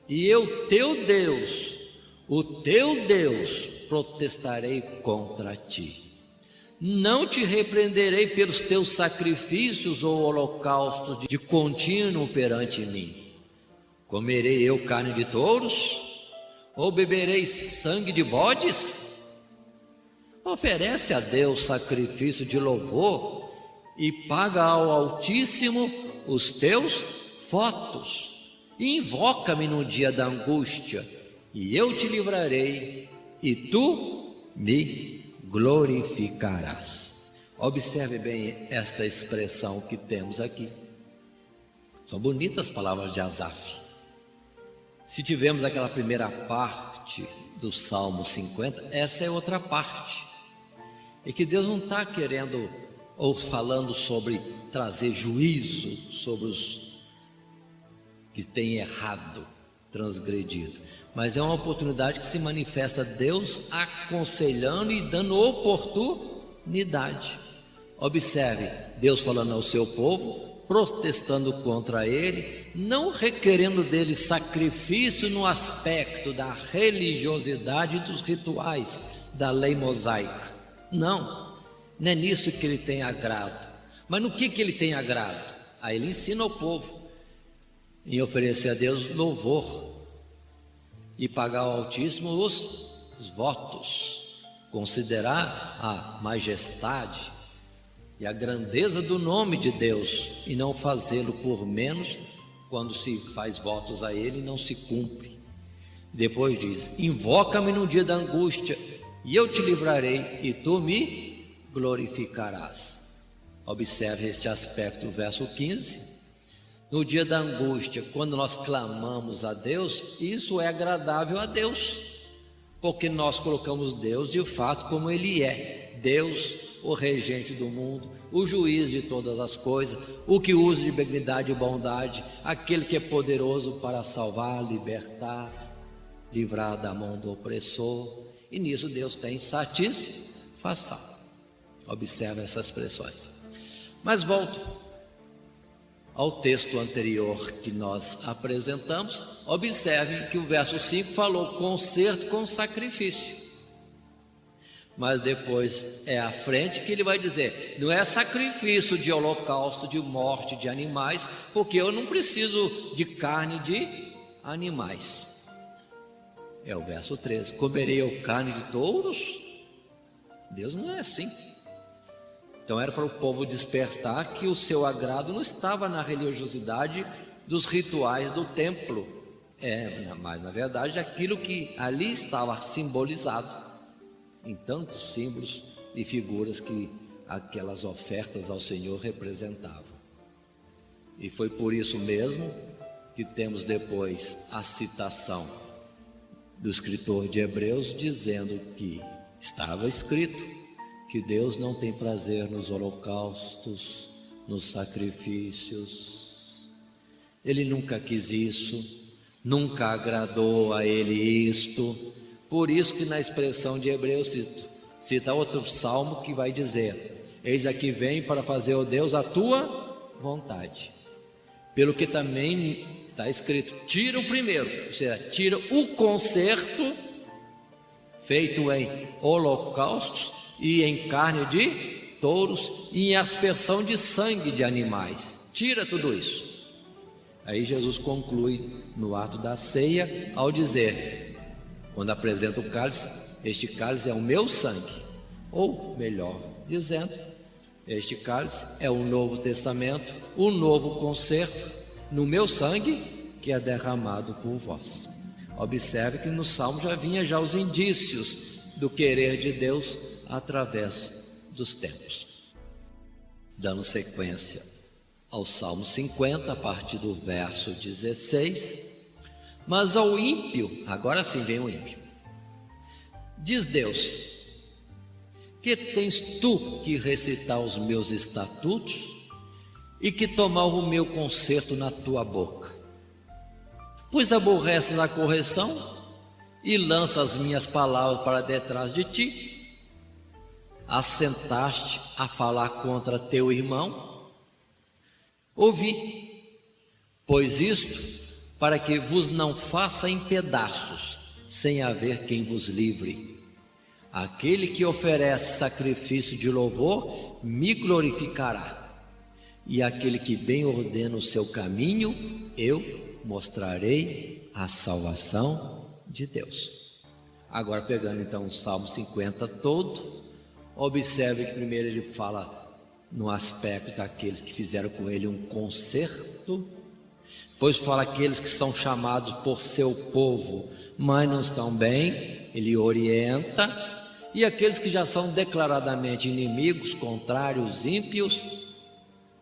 Speaker 2: e eu, teu Deus, o teu Deus, protestarei contra ti. Não te repreenderei pelos teus sacrifícios ou holocaustos de contínuo perante mim. Comerei eu carne de touros? Ou beberei sangue de bodes? Oferece a Deus sacrifício de louvor e paga ao Altíssimo os teus votos. E invoca-me no dia da angústia, e eu te livrarei, e tu me glorificarás. Observe bem esta expressão que temos aqui. São bonitas palavras de Asaf. Se tivermos aquela primeira parte do Salmo 50, essa é outra parte. E que Deus não está querendo ou falando sobre trazer juízo sobre os que têm errado, transgredido, mas é uma oportunidade que se manifesta Deus aconselhando e dando oportunidade. Observe, Deus falando ao seu povo, protestando contra ele, não requerendo dele sacrifício no aspecto da religiosidade e dos rituais da lei mosaica. Não é nisso que ele tem agrado. Mas no que ele tem agrado? Aí ele ensina ao povo em oferecer a Deus louvor e pagar ao Altíssimo os votos, considerar a majestade e a grandeza do nome de Deus e não fazê-lo por menos quando se faz votos a ele e não se cumpre. Depois diz: invoca-me no dia da angústia e eu te livrarei e tu me glorificarás. Observe este aspecto, verso 15. No dia da angústia, quando nós clamamos a Deus, isso é agradável a Deus, porque nós colocamos Deus de fato como Ele é. Deus, o regente do mundo, o juiz de todas as coisas, o que usa de benignidade e bondade, aquele que é poderoso para salvar, libertar, livrar da mão do opressor, e nisso Deus tem satisfação. Observe essas expressões. Mas volto ao texto anterior que nós apresentamos, observem que o verso 5 falou concerto com sacrifício. Mas depois é à frente que ele vai dizer, não é sacrifício de holocausto, de morte de animais, porque eu não preciso de carne de animais. É o verso 13, comerei eu carne de touros? Deus não é assim. Então era para o povo despertar que o seu agrado não estava na religiosidade dos rituais do templo, mas na verdade aquilo que ali estava simbolizado em tantos símbolos e figuras que aquelas ofertas ao Senhor representavam. E foi por isso mesmo que temos depois a citação do escritor de Hebreus dizendo que estava escrito que Deus não tem prazer nos holocaustos, nos sacrifícios. Ele nunca quis isso, nunca agradou a ele isto. Por isso que na expressão de Hebreus cita outro salmo que vai dizer: eis aqui vem para fazer, ó Deus, a tua vontade. Pelo que também está escrito, tira o primeiro, ou seja, tira o concerto feito em holocaustos e em carne de touros e em aspersão de sangue de animais. Tira tudo isso. Aí Jesus conclui no ato da ceia ao dizer, quando apresenta o cálice, este cálice é o meu sangue. Ou melhor dizendo, este cálice é o Novo Testamento, o novo concerto no meu sangue que é derramado por vós. Observe que no Salmo já vinha os indícios do querer de Deus através dos tempos. Dando sequência ao Salmo 50, a partir do verso 16, mas ao ímpio, agora sim vem o ímpio, diz Deus, que tens tu que recitar os meus estatutos e que tomar o meu concerto na tua boca? Pois aborreces a correção e lança as minhas palavras para detrás de ti. Assentaste a falar contra teu irmão? Ouvi, pois isto para que vos não faça em pedaços, sem haver quem vos livre. Aquele que oferece sacrifício de louvor, me glorificará. E aquele que bem ordena o seu caminho, eu mostrarei a salvação de Deus. Agora pegando então o Salmo 50 todo, observe que primeiro ele fala no aspecto daqueles que fizeram com ele um concerto. Pois fala aqueles que são chamados por seu povo, mas não estão bem, ele orienta. E aqueles que já são declaradamente inimigos, contrários, ímpios,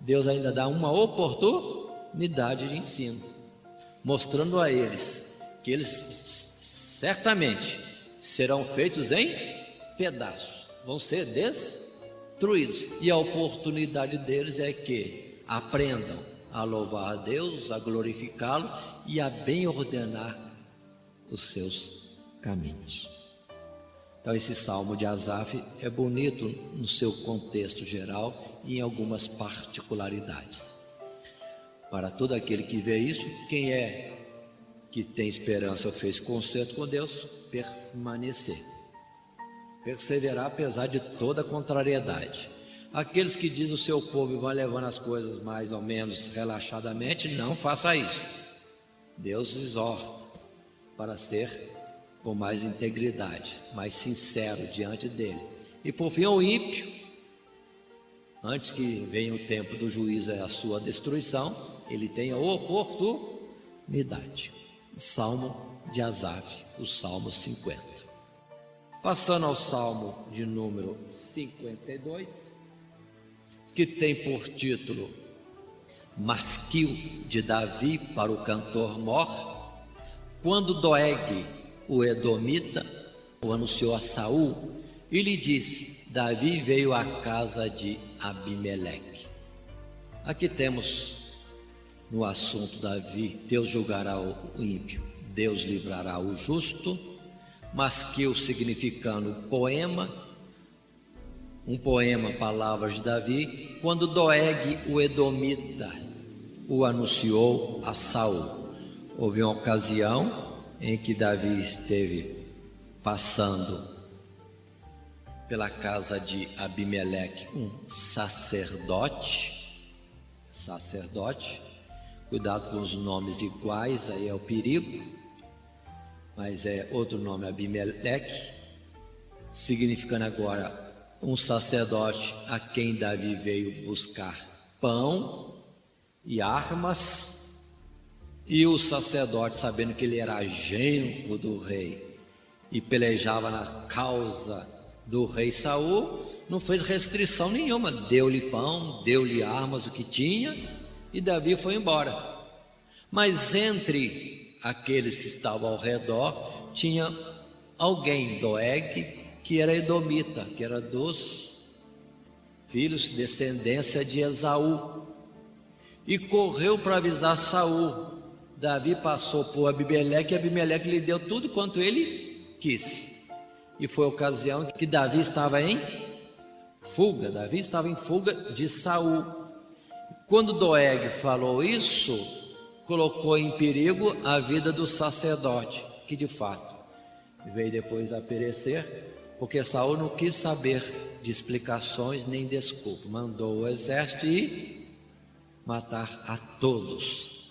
Speaker 2: Deus ainda dá uma oportunidade de ensino, mostrando a eles que eles certamente serão feitos em pedaços, vão ser destruídos. E a oportunidade deles é que aprendam a louvar a Deus, a glorificá-lo e a bem ordenar os seus caminhos. Então esse salmo de Asaf é bonito no seu contexto geral e em algumas particularidades. Para todo aquele que vê isso, quem é que tem esperança ou fez concerto com Deus, permanecer, perseverar apesar de toda contrariedade. Aqueles que dizem o seu povo e vão levando as coisas mais ou menos relaxadamente, não faça isso. Deus exorta para ser com mais integridade, mais sincero diante dele. E por fim o ímpio, antes que venha o tempo do juízo e a sua destruição, ele tem a oportunidade. Salmo de Asaf, o Salmo 50. Passando ao Salmo de número 52, que tem por título Masquil de Davi para o cantor Mor. Quando Doeg, o edomita, o anunciou a Saul e lhe disse: Davi veio à casa de Abimeleque. Aqui temos no assunto Davi, Deus julgará o ímpio, Deus livrará o justo. Masquil significando poema, um poema, palavras de Davi. Quando Doeg, o edomita, o anunciou a Saul. Houve uma ocasião em que Davi esteve passando pela casa de Abimeleque, um sacerdote, cuidado com os nomes iguais, aí é o perigo, mas é outro nome, Abimeleque, significando agora um sacerdote a quem Davi veio buscar pão e armas, e o sacerdote, sabendo que ele era genro do rei e pelejava na causa do rei Saul, não fez restrição nenhuma, deu-lhe pão, deu-lhe armas, o que tinha, e Davi foi embora. Mas entre aqueles que estavam ao redor, tinha alguém, Doeg, que era edomita, que era dos filhos, descendência de Esaú, e correu para avisar Saul. Davi passou por Abimeleque, e Abimeleque lhe deu tudo quanto ele quis. E foi a ocasião que Davi estava em fuga. Davi estava em fuga de Saul. Quando Doeg falou isso, colocou em perigo a vida do sacerdote, que de fato veio depois a perecer, porque Saul não quis saber de explicações nem desculpa. Mandou o exército ir matar a todos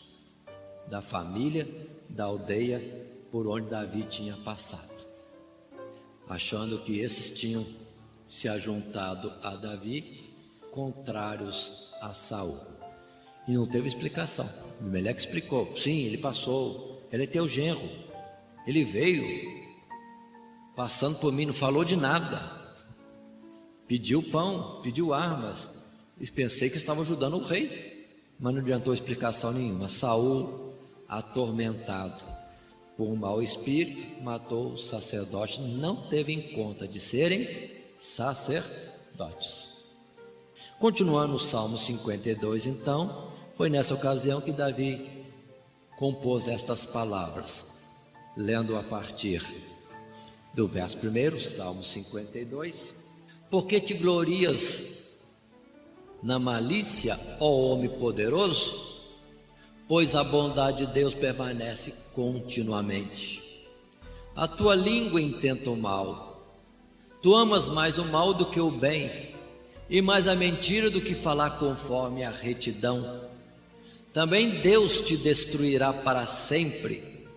Speaker 2: da família, da aldeia por onde Davi tinha passado, achando que esses tinham se ajuntado a Davi, contrários a Saul. E não teve explicação. Abimeleque explicou: sim, ele passou, ele é teu genro, ele veio passando por mim, não falou de nada, pediu pão, pediu armas, e pensei que estava ajudando o rei, mas não adiantou explicação nenhuma. Saul, atormentado por um mau espírito, matou o sacerdote, não teve em conta de serem sacerdotes. Continuando o Salmo 52, então, foi nessa ocasião que Davi compôs estas palavras, lendo a partir do verso 1, Salmo 52. Porque te glorias na malícia, ó homem poderoso? Pois a bondade de Deus permanece continuamente. A tua língua intenta o mal. Tu amas mais o mal do que o bem, e mais a mentira do que falar conforme a retidão. Também Deus te destruirá para sempre,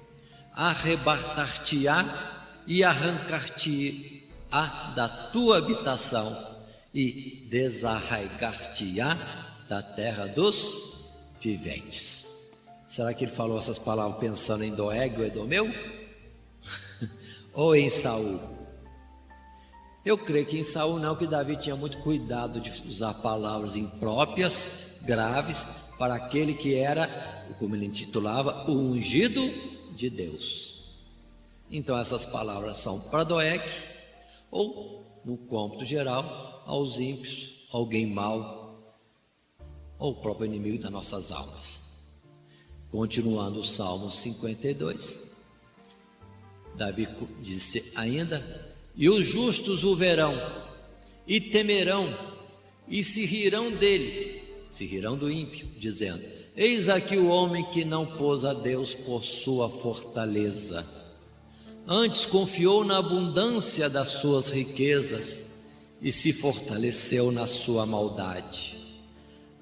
Speaker 2: arrebatar-te-á e arrancar-te-á da tua habitação e desarraigar-te-á da terra dos viventes. Será que ele falou essas palavras pensando em Doeg, o edomeu? Ou em Saul? Eu creio que em Saul não, que Davi tinha muito cuidado de usar palavras impróprias, graves, para aquele que era, como ele intitulava, o ungido de Deus. Então essas palavras são para Doeg, ou no cômputo geral, aos ímpios, alguém mau, ou o próprio inimigo das nossas almas. Continuando o Salmo 52, Davi disse ainda: e os justos o verão, e temerão, e se rirão dele, se rirão do ímpio, dizendo: eis aqui o homem que não pôs a Deus por sua fortaleza, antes confiou na abundância das suas riquezas e se fortaleceu na sua maldade.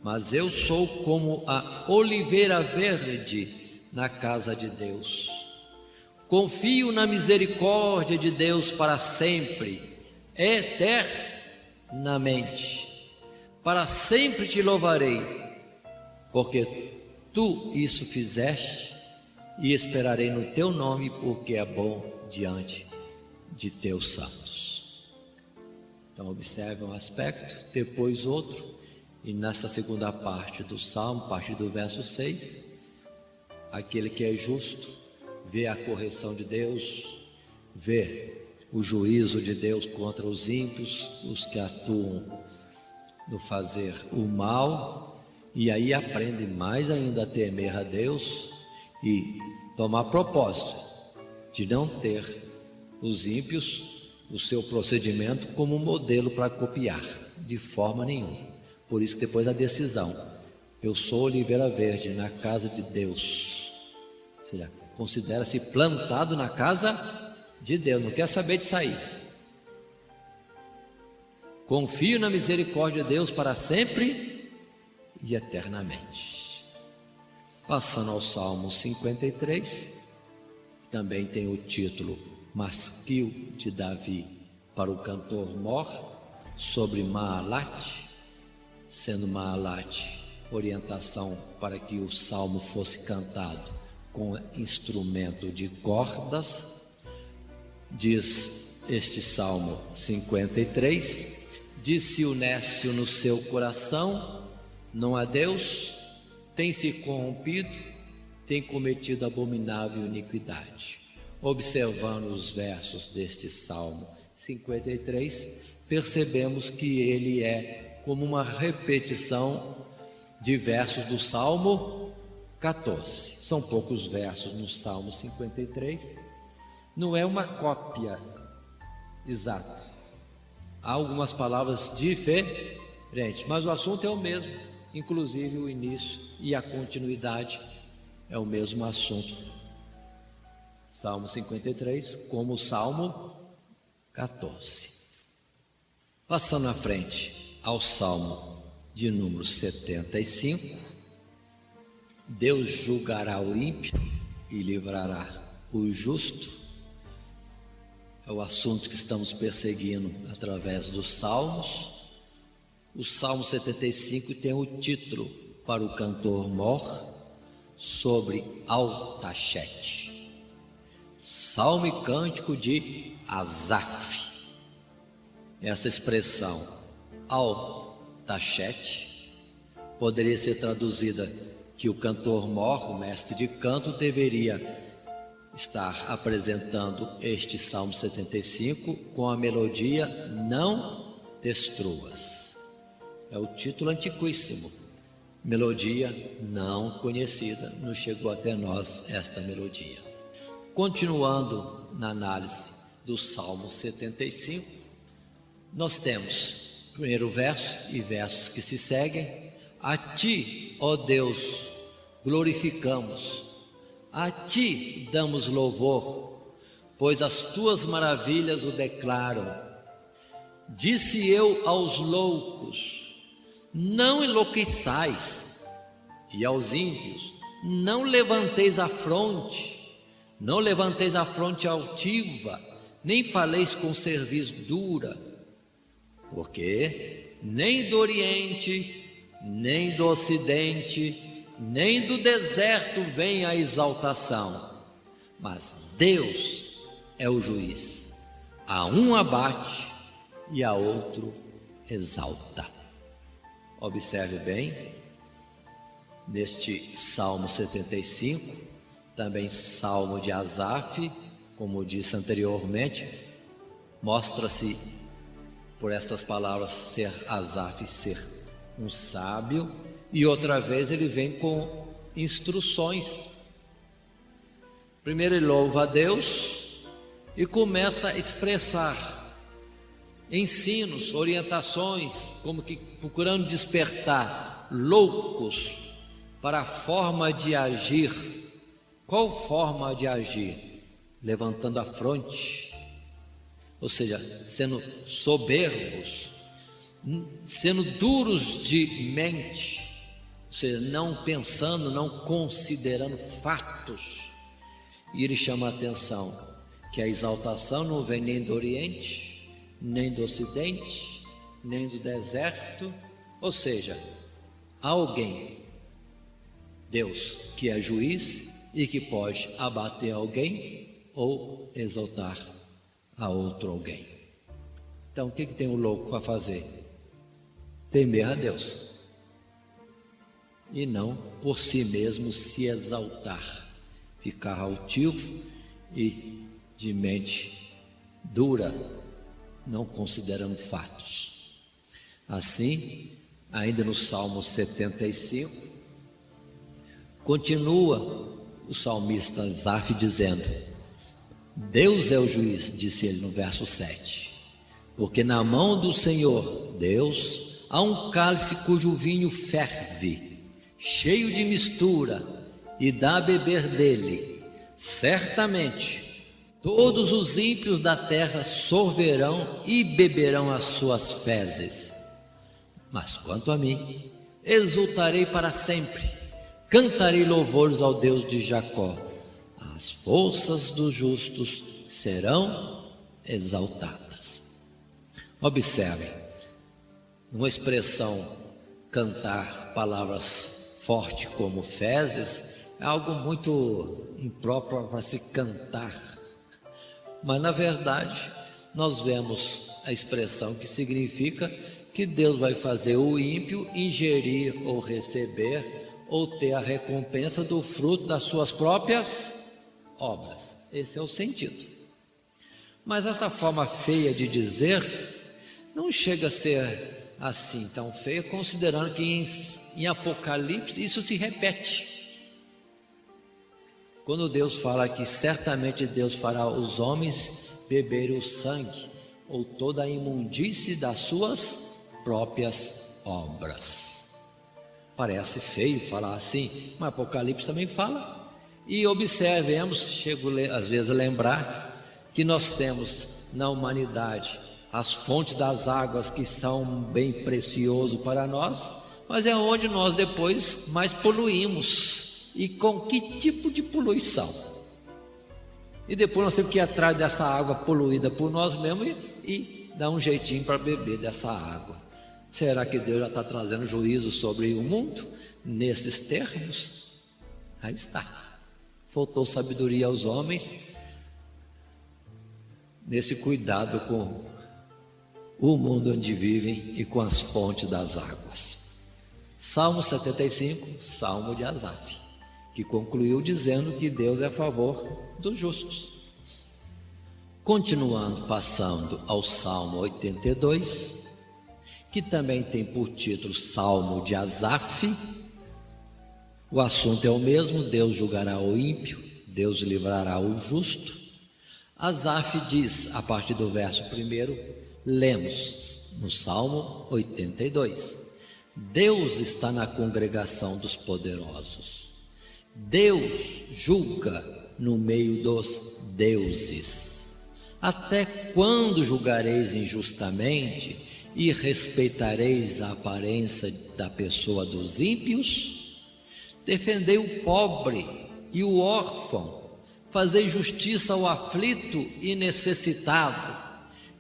Speaker 2: Mas eu sou como a oliveira verde na casa de Deus. Confio na misericórdia de Deus para sempre, eternamente. Para sempre te louvarei, porque tu isso fizeste, e esperarei no teu nome, porque é bom diante de teus santos. Então observe um aspecto, depois outro, e nessa segunda parte do Salmo, a partir do verso 6, aquele que é justo vê a correção de Deus, vê o juízo de Deus contra os ímpios, os que atuam no fazer o mal, e aí aprende mais ainda a temer a Deus e tomar propósito de não ter os ímpios, o seu procedimento, como modelo para copiar, de forma nenhuma. Por isso que depois a decisão Eu sou oliveira verde na casa de Deus. Ou seja, considera-se plantado na casa de Deus, não quer saber de sair. Confio na misericórdia de Deus para sempre e eternamente. Passando ao Salmo 53, que também tem o título Masquil de Davi para o cantor Mor, sobre Maalat, sendo Maalat orientação para que o salmo fosse cantado com instrumento de cordas. Diz este Salmo 53: disse o nécio no seu coração, não há Deus, tem se corrompido, tem cometido abominável iniquidade. Observando os versos deste Salmo 53, percebemos que ele é como uma repetição de versos do Salmo 14. São poucos versos no Salmo 53, não é uma cópia exata. Há algumas palavras diferentes, mas o assunto é o mesmo, inclusive o início e a continuidade é o mesmo assunto. Salmo 53, como o Salmo 14. Passando à frente ao Salmo de número 75, Deus julgará o ímpio e livrará o justo. É o assunto que estamos perseguindo através dos Salmos. O Salmo 75 tem o título para o cantor Mor, sobre Altachete, salmo e cântico de Asaf. Essa expressão Altachete poderia ser traduzida que o cantor Mor, o mestre de canto, deveria estar apresentando este Salmo 75 com a melodia Não Destruas. É o título antiquíssimo, melodia não conhecida, não chegou até nós esta melodia. Continuando na análise do Salmo 75, nós temos o primeiro verso e versos que se seguem. A ti, ó Deus, glorificamos, a ti damos louvor, pois as tuas maravilhas o declaram. Disse eu aos loucos, não enlouqueçais, e aos ímpios, não levanteis a fronte, não levanteis a fronte altiva, nem faleis com cerviz dura, porque nem do Oriente, nem do Ocidente, nem do deserto vem a exaltação, mas Deus é o juiz. A um abate e a outro exalta. Observe bem, neste Salmo 75, também Salmo de Asaf, como disse anteriormente, mostra-se por estas palavras ser Asaf, ser um sábio, e outra vez ele vem com instruções. Primeiro ele louva a Deus e começa a expressar ensinos, orientações, como que procurando despertar loucos para a forma de agir. Qual forma de agir? Levantando a fronte, ou seja, sendo soberbos, sendo duros de mente, ou seja, não pensando, não considerando fatos. E ele chama a atenção que a exaltação não vem nem do Oriente, nem do Ocidente, nem do deserto, ou seja, há alguém, Deus, que é juiz e que pode abater alguém ou exaltar a outro alguém. Então, o que tem o louco para fazer? Temer a Deus e não por si mesmo se exaltar, ficar altivo e de mente dura, não considerando fatos. Assim, ainda no Salmo 75, continua o salmista Asaf dizendo: Deus é o juiz, disse ele no verso 7, porque na mão do Senhor, Deus, há um cálice cujo vinho ferve, cheio de mistura, e dá a beber dele, certamente todos os ímpios da terra sorverão e beberão as suas fezes. Mas quanto a mim, exultarei para sempre, cantarei louvores ao Deus de Jacó. As forças dos justos serão exaltadas. Observem, uma expressão cantar palavras fortes como fezes é algo muito impróprio para se cantar, mas na verdade nós vemos a expressão que significa que Deus vai fazer o ímpio ingerir ou receber ou ter a recompensa do fruto das suas próprias obras. Esse é o sentido. Mas essa forma feia de dizer não chega a ser assim tão feia, considerando que em Apocalipse isso se repete. Quando Deus fala que certamente Deus fará os homens beberem o sangue ou toda a imundície das suas próprias obras. Parece feio falar assim, mas Apocalipse também fala. E observemos, chego às vezes a lembrar que nós temos na humanidade as fontes das águas que são bem precioso para nós, mas é onde nós depois mais poluímos. E com que tipo de poluição? E depois nós temos que ir atrás dessa água poluída por nós mesmos e dar um jeitinho para beber dessa água. Será que Deus já está trazendo juízo sobre o mundo nesses termos? Aí está. Faltou sabedoria aos homens nesse cuidado com o mundo onde vivem e com as fontes das águas. Salmo 75, Salmo de Asaf, que concluiu dizendo que Deus é a favor dos justos. Continuando, passando ao Salmo 82, que também tem por título Salmo de Asaf. O assunto é o mesmo: Deus julgará o ímpio, Deus livrará o justo. Asaf diz, a partir do verso 1, lemos no Salmo 82: Deus está na congregação dos poderosos. Deus julga no meio dos deuses. Até quando julgareis injustamente e respeitareis a aparência da pessoa dos ímpios? Defendei o pobre e o órfão, fazei justiça ao aflito e necessitado,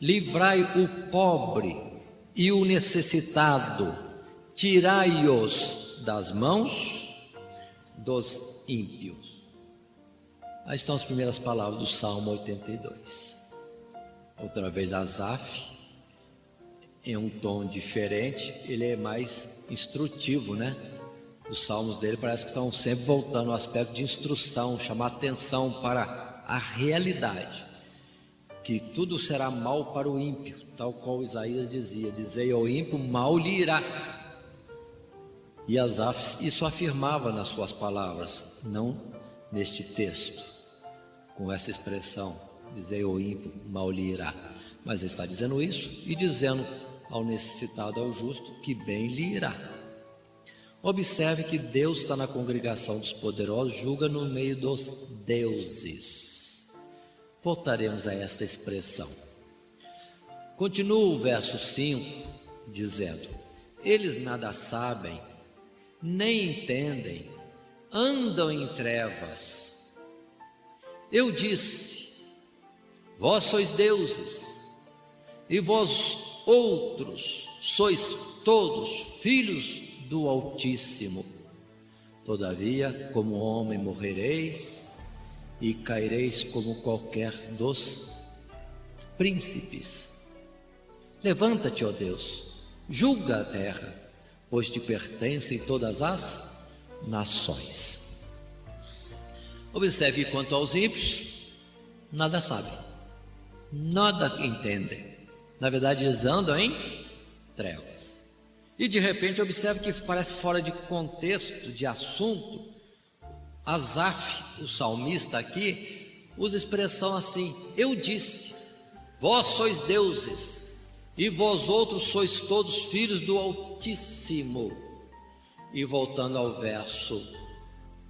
Speaker 2: livrai o pobre e o necessitado, tirai-os das mãos dos ímpios. Aí estão as primeiras palavras do Salmo 82. Outra vez Asaf, em um tom diferente, ele é mais instrutivo, né? Os salmos dele parece que estão sempre voltando ao aspecto de instrução, chamar atenção para a realidade, que tudo será mal para o ímpio, tal qual Isaías dizia: dizei ao ímpio, mal lhe irá. E Asaf isso afirmava nas suas palavras, não neste texto, com essa expressão, dizei ao ímpio, mal lhe irá. Mas ele está dizendo isso e dizendo ao necessitado, ao justo, que bem lhe irá. Observe que Deus está na congregação dos poderosos, julga no meio dos deuses. Voltaremos a esta expressão. Continua o verso 5, dizendo: eles nada sabem, nem entendem, andam em trevas. Eu disse: vós sois deuses, e vós outros sois todos filhos do Altíssimo. Todavia, como homem morrereis, e caireis como qualquer dos príncipes. Levanta-te, ó Deus, julga a terra, pois te pertencem todas as nações. Observe, quanto aos ímpios, nada sabem, nada entendem. Na verdade, eles andam em trevas. E de repente observe que parece fora de contexto, de assunto. Asaf, o salmista aqui, usa expressão assim: eu disse, vós sois deuses, e vós outros sois todos filhos do Altíssimo. E voltando ao verso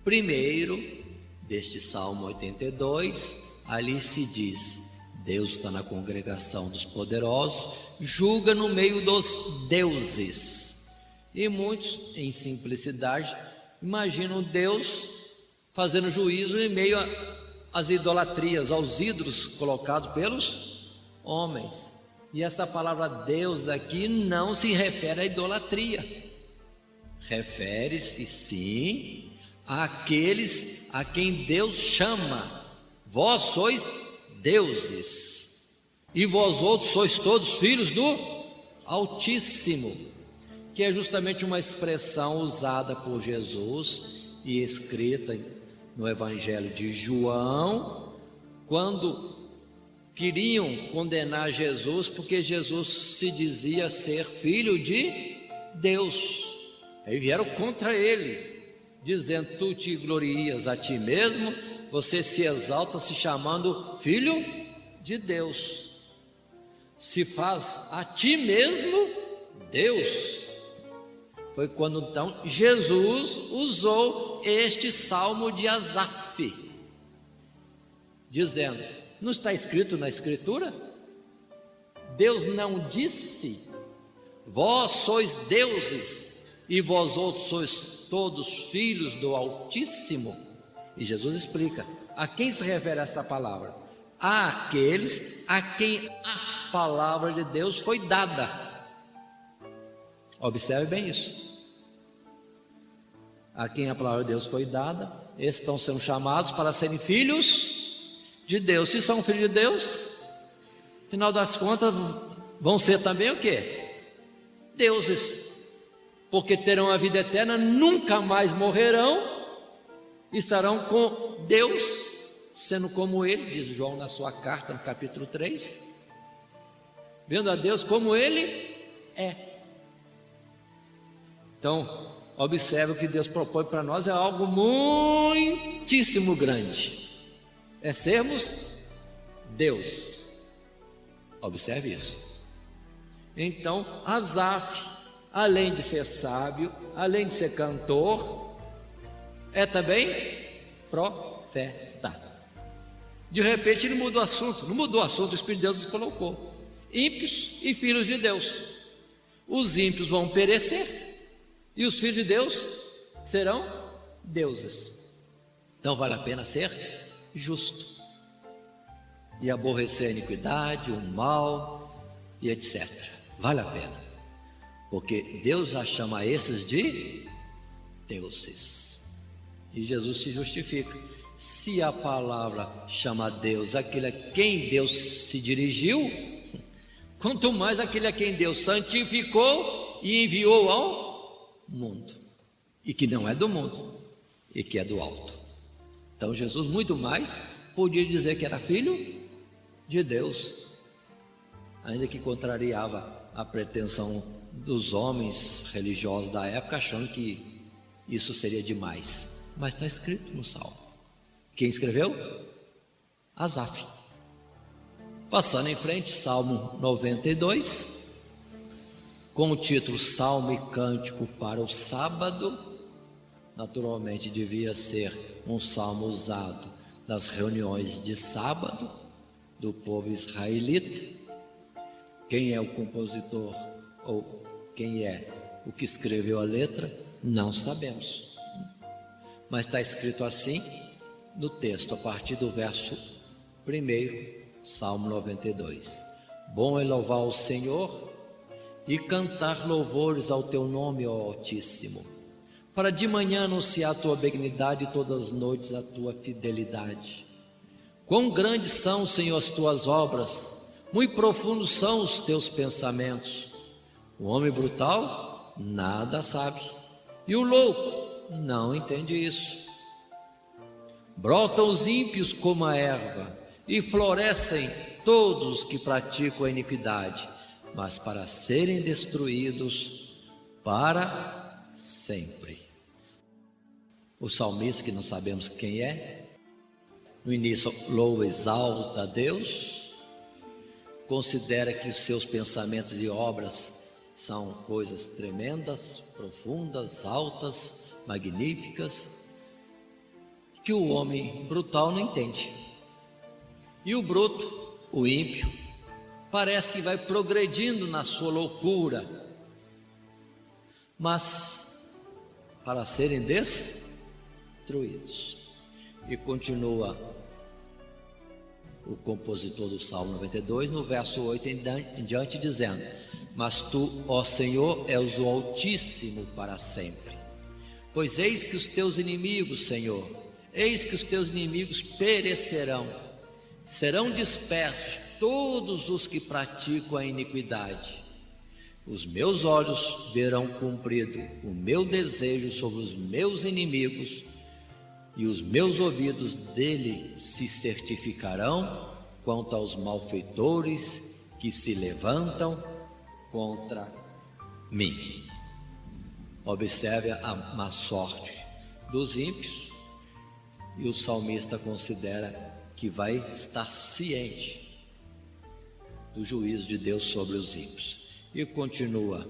Speaker 2: 1 deste Salmo 82, ali se diz: Deus está na congregação dos poderosos, julga no meio dos deuses. E muitos, em simplicidade, imaginam Deus fazendo juízo em meio às idolatrias, aos ídolos colocados pelos homens. E esta palavra Deus aqui não se refere à idolatria. Refere-se sim àqueles a quem Deus chama: vós sois deuses, e vós outros sois todos filhos do Altíssimo, que é justamente uma expressão usada por Jesus e escrita no Evangelho de João, quando queriam condenar Jesus, porque Jesus se dizia ser filho de Deus. Aí vieram contra ele, dizendo: tu te glorias a ti mesmo, você se exalta se chamando filho de Deus, se faz a ti mesmo Deus. Foi quando então Jesus usou este salmo de Asaf, dizendo: não está escrito na Escritura? Deus não disse: vós sois deuses, e vós outros sois todos filhos do Altíssimo? E Jesus explica: a quem se refere essa palavra? Àqueles a quem a palavra de Deus foi dada. Observe bem isso. A quem a palavra de Deus foi dada, esses estão sendo chamados para serem filhos de Deus. Se são filhos de Deus, afinal das contas, vão ser também o quê? Deuses. Porque terão a vida eterna, nunca mais morrerão, estarão com Deus, sendo como Ele, diz João na sua carta, no capítulo 3, vendo a Deus como Ele é. Então, observe, o que Deus propõe para nós é algo muitíssimo grande, é sermos Deus. Observe isso. Então, Asaf, além de ser sábio, além de ser cantor, é também profeta. De repente ele mudou o assunto. Não mudou o assunto, o Espírito de Deus nos colocou: ímpios e filhos de Deus. Os ímpios vão perecer e os filhos de Deus serão deuses. Então vale a pena ser justo e aborrecer a iniquidade, o mal e etc. Vale a pena, porque Deus já chama esses de deuses. E Jesus se justifica: se a palavra chama Deus aquele a quem Deus se dirigiu, quanto mais aquele a quem Deus santificou e enviou ao mundo, e que não é do mundo, e que é do alto. Então Jesus muito mais podia dizer que era filho de Deus, ainda que contrariava a pretensão dos homens religiosos da época, achando que isso seria demais. Mas está escrito no Salmo. Quem escreveu? Asaf. Passando em frente, Salmo 92, com o título Salmo e Cântico para o Sábado. Naturalmente devia ser um salmo usado nas reuniões de sábado do povo israelita. Quem é o compositor ou quem é o que escreveu a letra, não sabemos, mas está escrito assim no texto, a partir do verso 1, Salmo 92. Bom é louvar o Senhor e cantar louvores ao teu nome, ó Altíssimo, para de manhã anunciar a tua benignidade e todas as noites a tua fidelidade. Quão grandes são, Senhor, as tuas obras, muito profundos são os teus pensamentos. O homem brutal nada sabe, e o louco não entende isso. Brotam os ímpios como a erva, e florescem todos os que praticam a iniquidade, mas para serem destruídos para sempre. O salmista, que não sabemos quem é, no início louva, exalta a Deus, considera que os seus pensamentos e obras São coisas tremendas, profundas, altas, magníficas, que o homem brutal não entende. E o bruto, o ímpio, parece que vai progredindo na sua loucura, mas para serem destruídos. E continua o compositor do Salmo 92, no verso 8 em diante, dizendo: mas tu, ó Senhor, és o Altíssimo para sempre. Pois eis que os teus inimigos, Senhor, eis que os teus inimigos perecerão, serão dispersos todos os que praticam a iniquidade. Os meus olhos verão cumprido o meu desejo sobre os meus inimigos, e os meus ouvidos dele se certificarão quanto aos malfeitores que se levantam contra mim. Observe a má sorte dos ímpios, e o salmista considera que vai estar ciente do juízo de Deus sobre os ímpios. E continua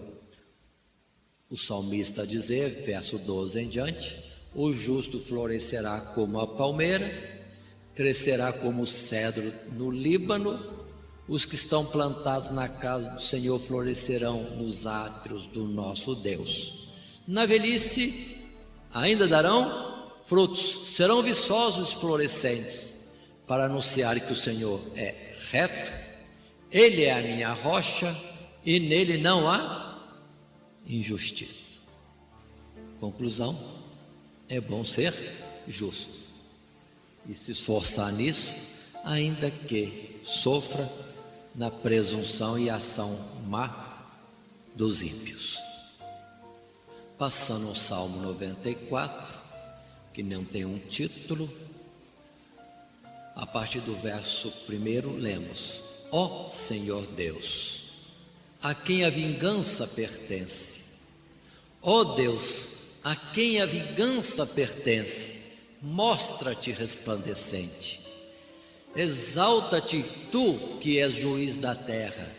Speaker 2: o salmista a dizer, verso 12 em diante: o justo florescerá como a palmeira, crescerá como o cedro no Líbano. Os que estão plantados na casa do Senhor florescerão nos átrios do nosso Deus. Na velhice ainda darão frutos, serão viçosos e florescentes, para anunciar que o Senhor é reto, Ele é a minha rocha, e nele não há injustiça. Conclusão: é bom ser justo e se esforçar nisso, ainda que sofra na presunção e ação má dos ímpios. Passando ao Salmo 94, que não tem um título, a partir do verso 1 lemos: ó Senhor Deus, a quem a vingança pertence. Ó Deus, a quem a vingança pertence, mostra-te resplandecente. Exalta-te tu que és juiz da terra,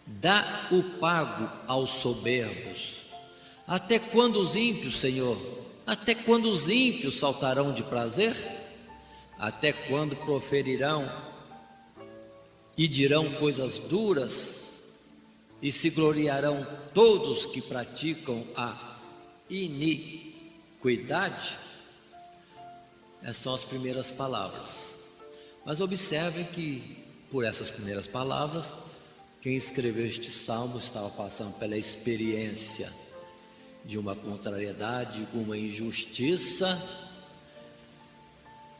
Speaker 2: dá o pago aos soberbos. Até quando os ímpios, Senhor, até quando os ímpios saltarão de prazer? Até quando proferirão e dirão coisas duras, e se gloriarão todos que praticam a iniquidade? Essas são as primeiras palavras. Mas observem que, por essas primeiras palavras, quem escreveu este salmo estava passando pela experiência de uma contrariedade, uma injustiça,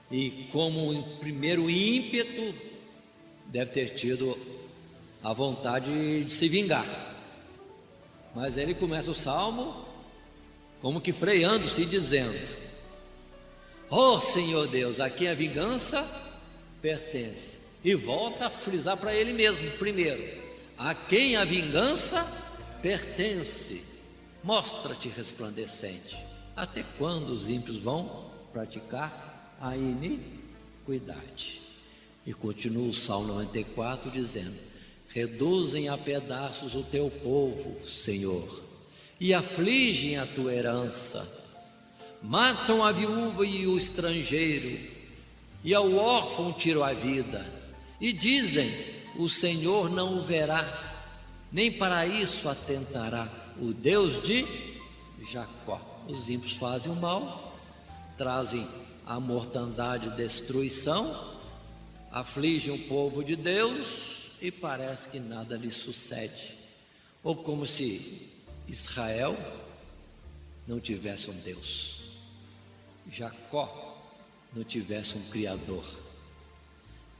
Speaker 2: e como um primeiro ímpeto, deve ter tido a vontade de se vingar. Mas ele começa o salmo como que freando-se, dizendo: ó Senhor Deus, a quem a vingança pertence. E volta a frisar para ele mesmo, primeiro: a quem a vingança pertence, mostra-te resplandecente. Até quando os ímpios vão praticar a iniquidade? E continua o Salmo 94 dizendo: reduzem a pedaços o teu povo, Senhor, e afligem a tua herança. Matam a viúva e o estrangeiro, e ao órfão tiram a vida. E dizem: o Senhor não o verá, nem para isso atentará o Deus de Jacó. Os ímpios fazem o mal, trazem a mortandade e destruição, afligem o povo de Deus, e parece que nada lhe sucede, ou como se Israel não tivesse um Deus, Jacó não tivesse um Criador.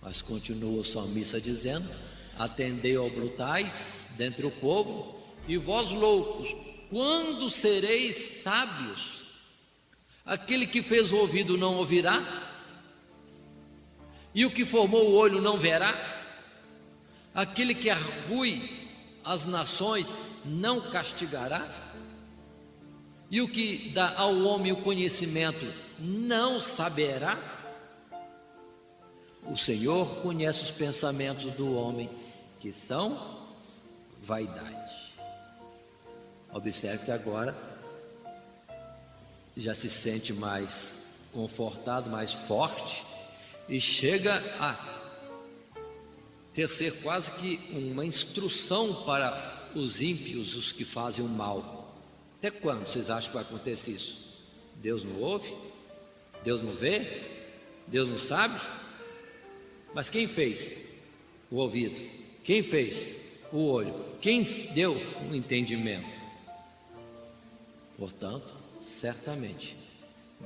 Speaker 2: Mas continua o salmista dizendo: atendei aos brutais dentre o povo, e vós loucos, quando sereis sábios? Aquele que fez o ouvido não ouvirá, e o que formou o olho não verá? Aquele que argue as nações não castigará? E o que dá ao homem o conhecimento não saberá? O Senhor conhece os pensamentos do homem, que são vaidade. Observe que agora já se sente mais confortado, mais forte, e chega a tecer quase que uma instrução para os ímpios, os que fazem o mal. Até quando vocês acham que vai acontecer isso? Deus não ouve? Deus não vê? Deus não sabe? Mas quem fez o ouvido? Quem fez o olho? Quem deu o entendimento? Portanto, certamente,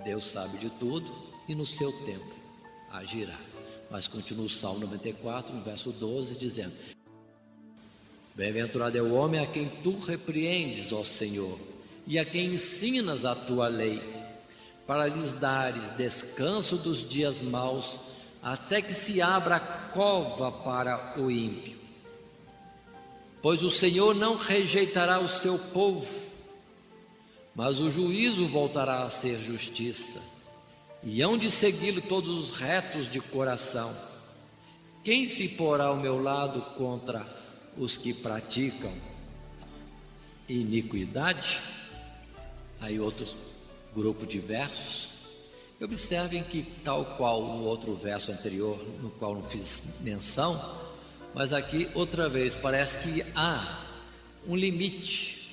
Speaker 2: Deus sabe de tudo e no seu tempo agirá. Mas continua o Salmo 94, no verso 12, dizendo: Bem-aventurado é o homem a quem tu repreendes, ó Senhor, e a quem ensinas a tua lei, para lhes dares descanso dos dias maus, até que se abra a cova para o ímpio. Pois o Senhor não rejeitará o seu povo, mas o juízo voltará a ser justiça, e hão de segui-lo todos os retos de coração. Quem se porá ao meu lado contra os que praticam iniquidade? Aí outro grupo de versos. Observem que, tal qual no outro verso anterior, no qual não fiz menção, mas aqui outra vez parece que há um limite.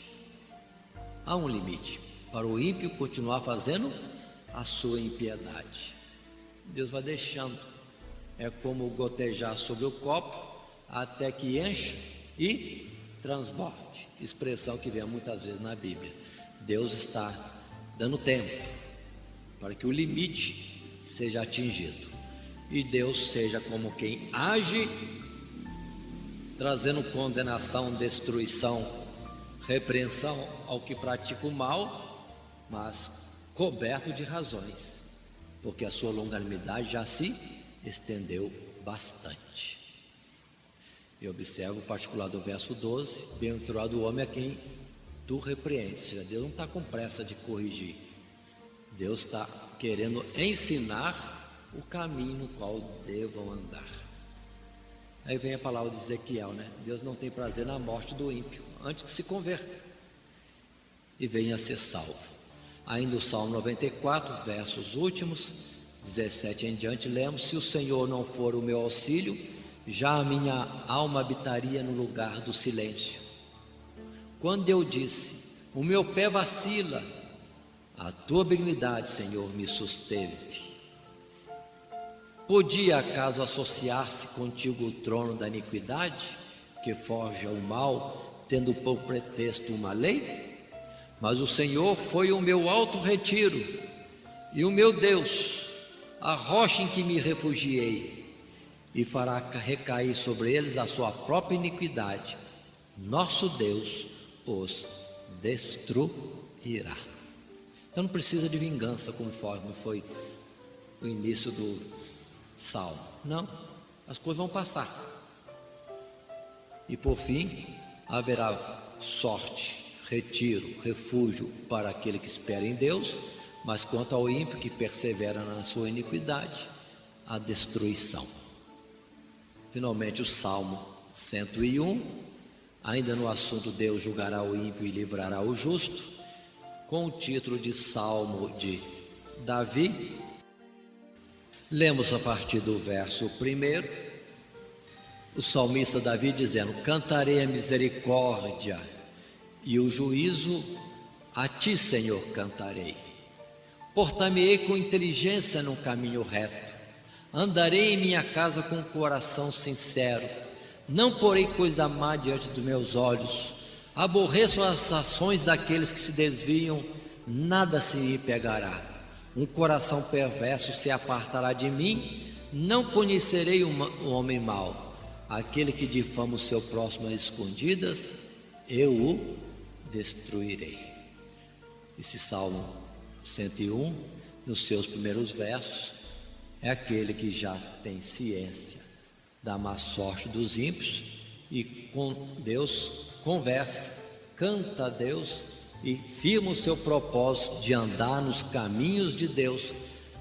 Speaker 2: Há um limite para o ímpio continuar fazendo a sua impiedade. Deus vai deixando, é como gotejar sobre o copo até que encha e transborde, expressão que vem muitas vezes na Bíblia. Deus está dando tempo para que o limite seja atingido, e Deus seja como quem age, trazendo condenação, destruição, repreensão ao que pratica o mal, mas coberto de razões, porque a sua longanimidade já se estendeu bastante. E observo o particular do verso 12: Bem-aventurado o homem a quem tu repreendes. Ou seja, Deus não está com pressa de corrigir, Deus está querendo ensinar o caminho no qual devam andar. Aí vem a palavra de Ezequiel, né? Deus não tem prazer na morte do ímpio, antes que se converta e venha a ser salvo. Ainda o Salmo 94, versos últimos, 17 em diante, lemos: Se o Senhor não for o meu auxílio, já a minha alma habitaria no lugar do silêncio. Quando eu disse: o meu pé vacila, a tua benignidade, Senhor, me susteve. Podia acaso associar-se contigo o trono da iniquidade, que forja o mal, tendo por pretexto uma lei? Mas o Senhor foi o meu alto retiro e o meu Deus, a rocha em que me refugiei, e fará recair sobre eles a sua própria iniquidade. Nosso Deus os destruirá. Então não precisa de vingança, conforme foi o início do Salmo. Não, as coisas vão passar, e por fim haverá sorte, retiro, refúgio para aquele que espera em Deus. Mas quanto ao ímpio que persevera na sua iniquidade, a destruição. Finalmente o Salmo 101, ainda no assunto Deus julgará o ímpio e livrará o justo, com o título de Salmo de Davi. Lemos a partir do verso 1, o salmista Davi dizendo: Cantarei a misericórdia e o juízo, a ti, Senhor, cantarei. Portar-me-ei com inteligência no caminho reto, andarei em minha casa com o coração sincero, não porei coisa má diante dos meus olhos, aborreço as ações daqueles que se desviam, nada se me pegará. Um coração perverso se apartará de mim, não conhecerei o homem mau, aquele que difama o seu próximo às escondidas, eu o destruirei. Esse Salmo 101, nos seus primeiros versos, é aquele que já tem ciência da má sorte dos ímpios e com Deus conversa, canta a Deus e firma o seu propósito de andar nos caminhos de Deus,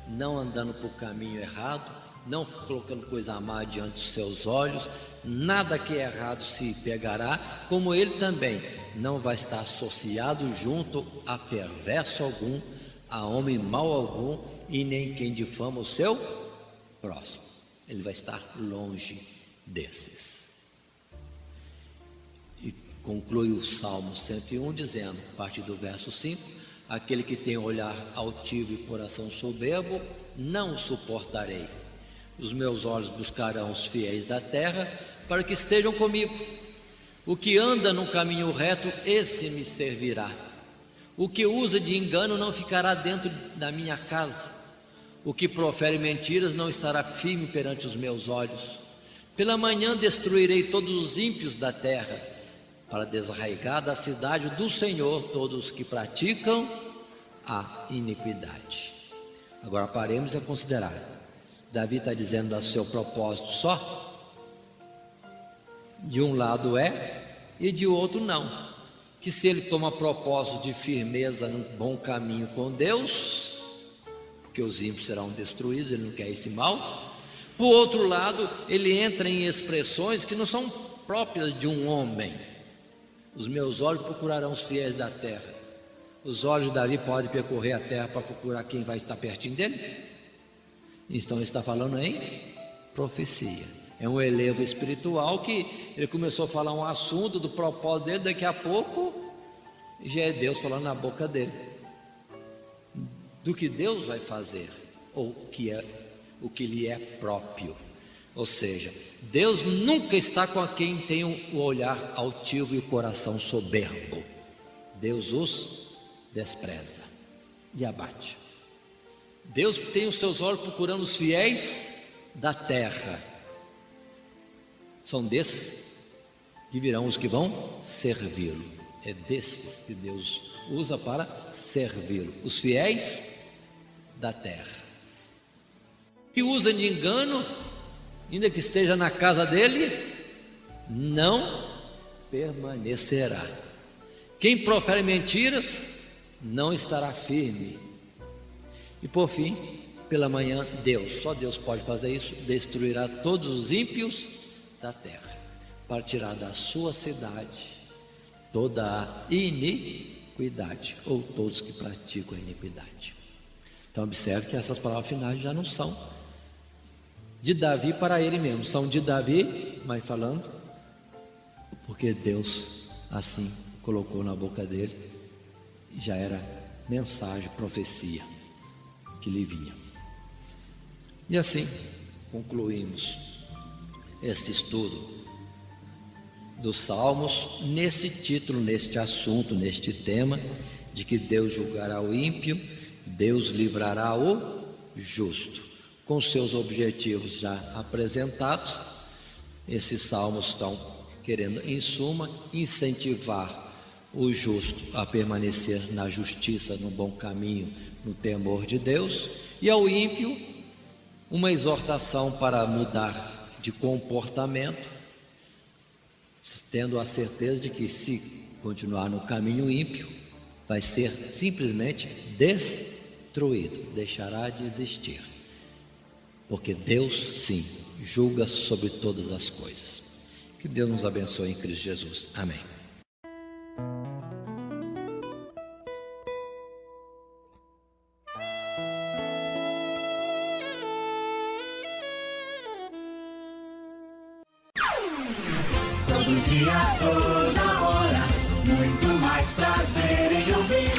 Speaker 2: não andando por caminho errado, não colocando coisa má diante dos seus olhos, nada que é errado se pegará, como ele também não vai estar associado junto a perverso algum, a homem mau algum, e nem quem difama o seu próximo. Ele vai estar longe desses. E conclui o Salmo 101 dizendo, a partir do verso 5, aquele que tem olhar altivo e coração soberbo, não suportarei. Os meus olhos buscarão os fiéis da terra, para que estejam comigo. O que anda no caminho reto, esse me servirá. O que usa de engano não ficará dentro da minha casa. O que profere mentiras não estará firme perante os meus olhos. Pela manhã destruirei todos os ímpios da terra, para desarraigar da cidade do Senhor todos os que praticam a iniquidade. Agora paremos a considerar. Davi está dizendo do seu propósito só. De um lado e de outro não. Que se ele toma propósito de firmeza no bom caminho com Deus, porque os ímpios serão destruídos, ele não quer esse mal. Por outro lado, ele entra em expressões que não são próprias de um homem. Os meus olhos procurarão os fiéis da terra. Os olhos de Davi podem percorrer a terra para procurar quem vai estar pertinho dele? Então ele está falando em profecia. É um elevo espiritual que ele começou a falar um assunto do propósito dele, daqui a pouco já é Deus falando na boca dele do que Deus vai fazer, ou o que lhe é próprio. Ou seja, Deus nunca está com quem tem o olhar altivo e o coração soberbo. Deus os despreza e abate. Deus tem os seus olhos procurando os fiéis da terra. São desses que virão os que vão servi-lo. É desses que Deus usa para servi-lo. Os fiéis da terra. Que usa de engano, ainda que esteja na casa dele, não permanecerá. Quem profere mentiras, não estará firme. E por fim, pela manhã, Deus, só Deus pode fazer isso, destruirá todos os ímpios da terra, para tirar da sua cidade toda a iniquidade, ou todos que praticam a iniquidade. Então observe que essas palavras finais já não são de Davi para ele mesmo, são de Davi, mas falando porque Deus assim colocou na boca dele, já era mensagem, profecia que lhe vinha. E assim concluímos esse estudo dos Salmos nesse título, neste assunto, neste tema de que Deus julgará o ímpio, Deus livrará o justo. Com seus objetivos já apresentados, esses salmos estão querendo, em suma, incentivar o justo a permanecer na justiça, no bom caminho, no temor de Deus, e ao ímpio uma exortação para mudar de comportamento, tendo a certeza de que se continuar no caminho ímpio, vai ser simplesmente destruído, deixará de existir, porque Deus sim julga sobre todas as coisas. Que Deus nos abençoe em Cristo Jesus. Amém.
Speaker 3: Todo dia, toda hora, muito mais prazer em ouvir.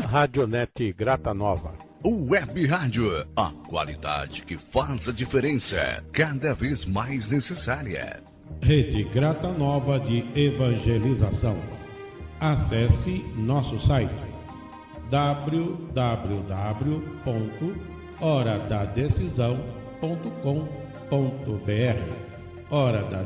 Speaker 1: Radionete Grata Nova.
Speaker 4: Web Rádio, a qualidade que faz a diferença, cada vez mais necessária.
Speaker 5: Rede Grata Nova de Evangelização. Acesse nosso site www.horadadecisão.com.br. Hora da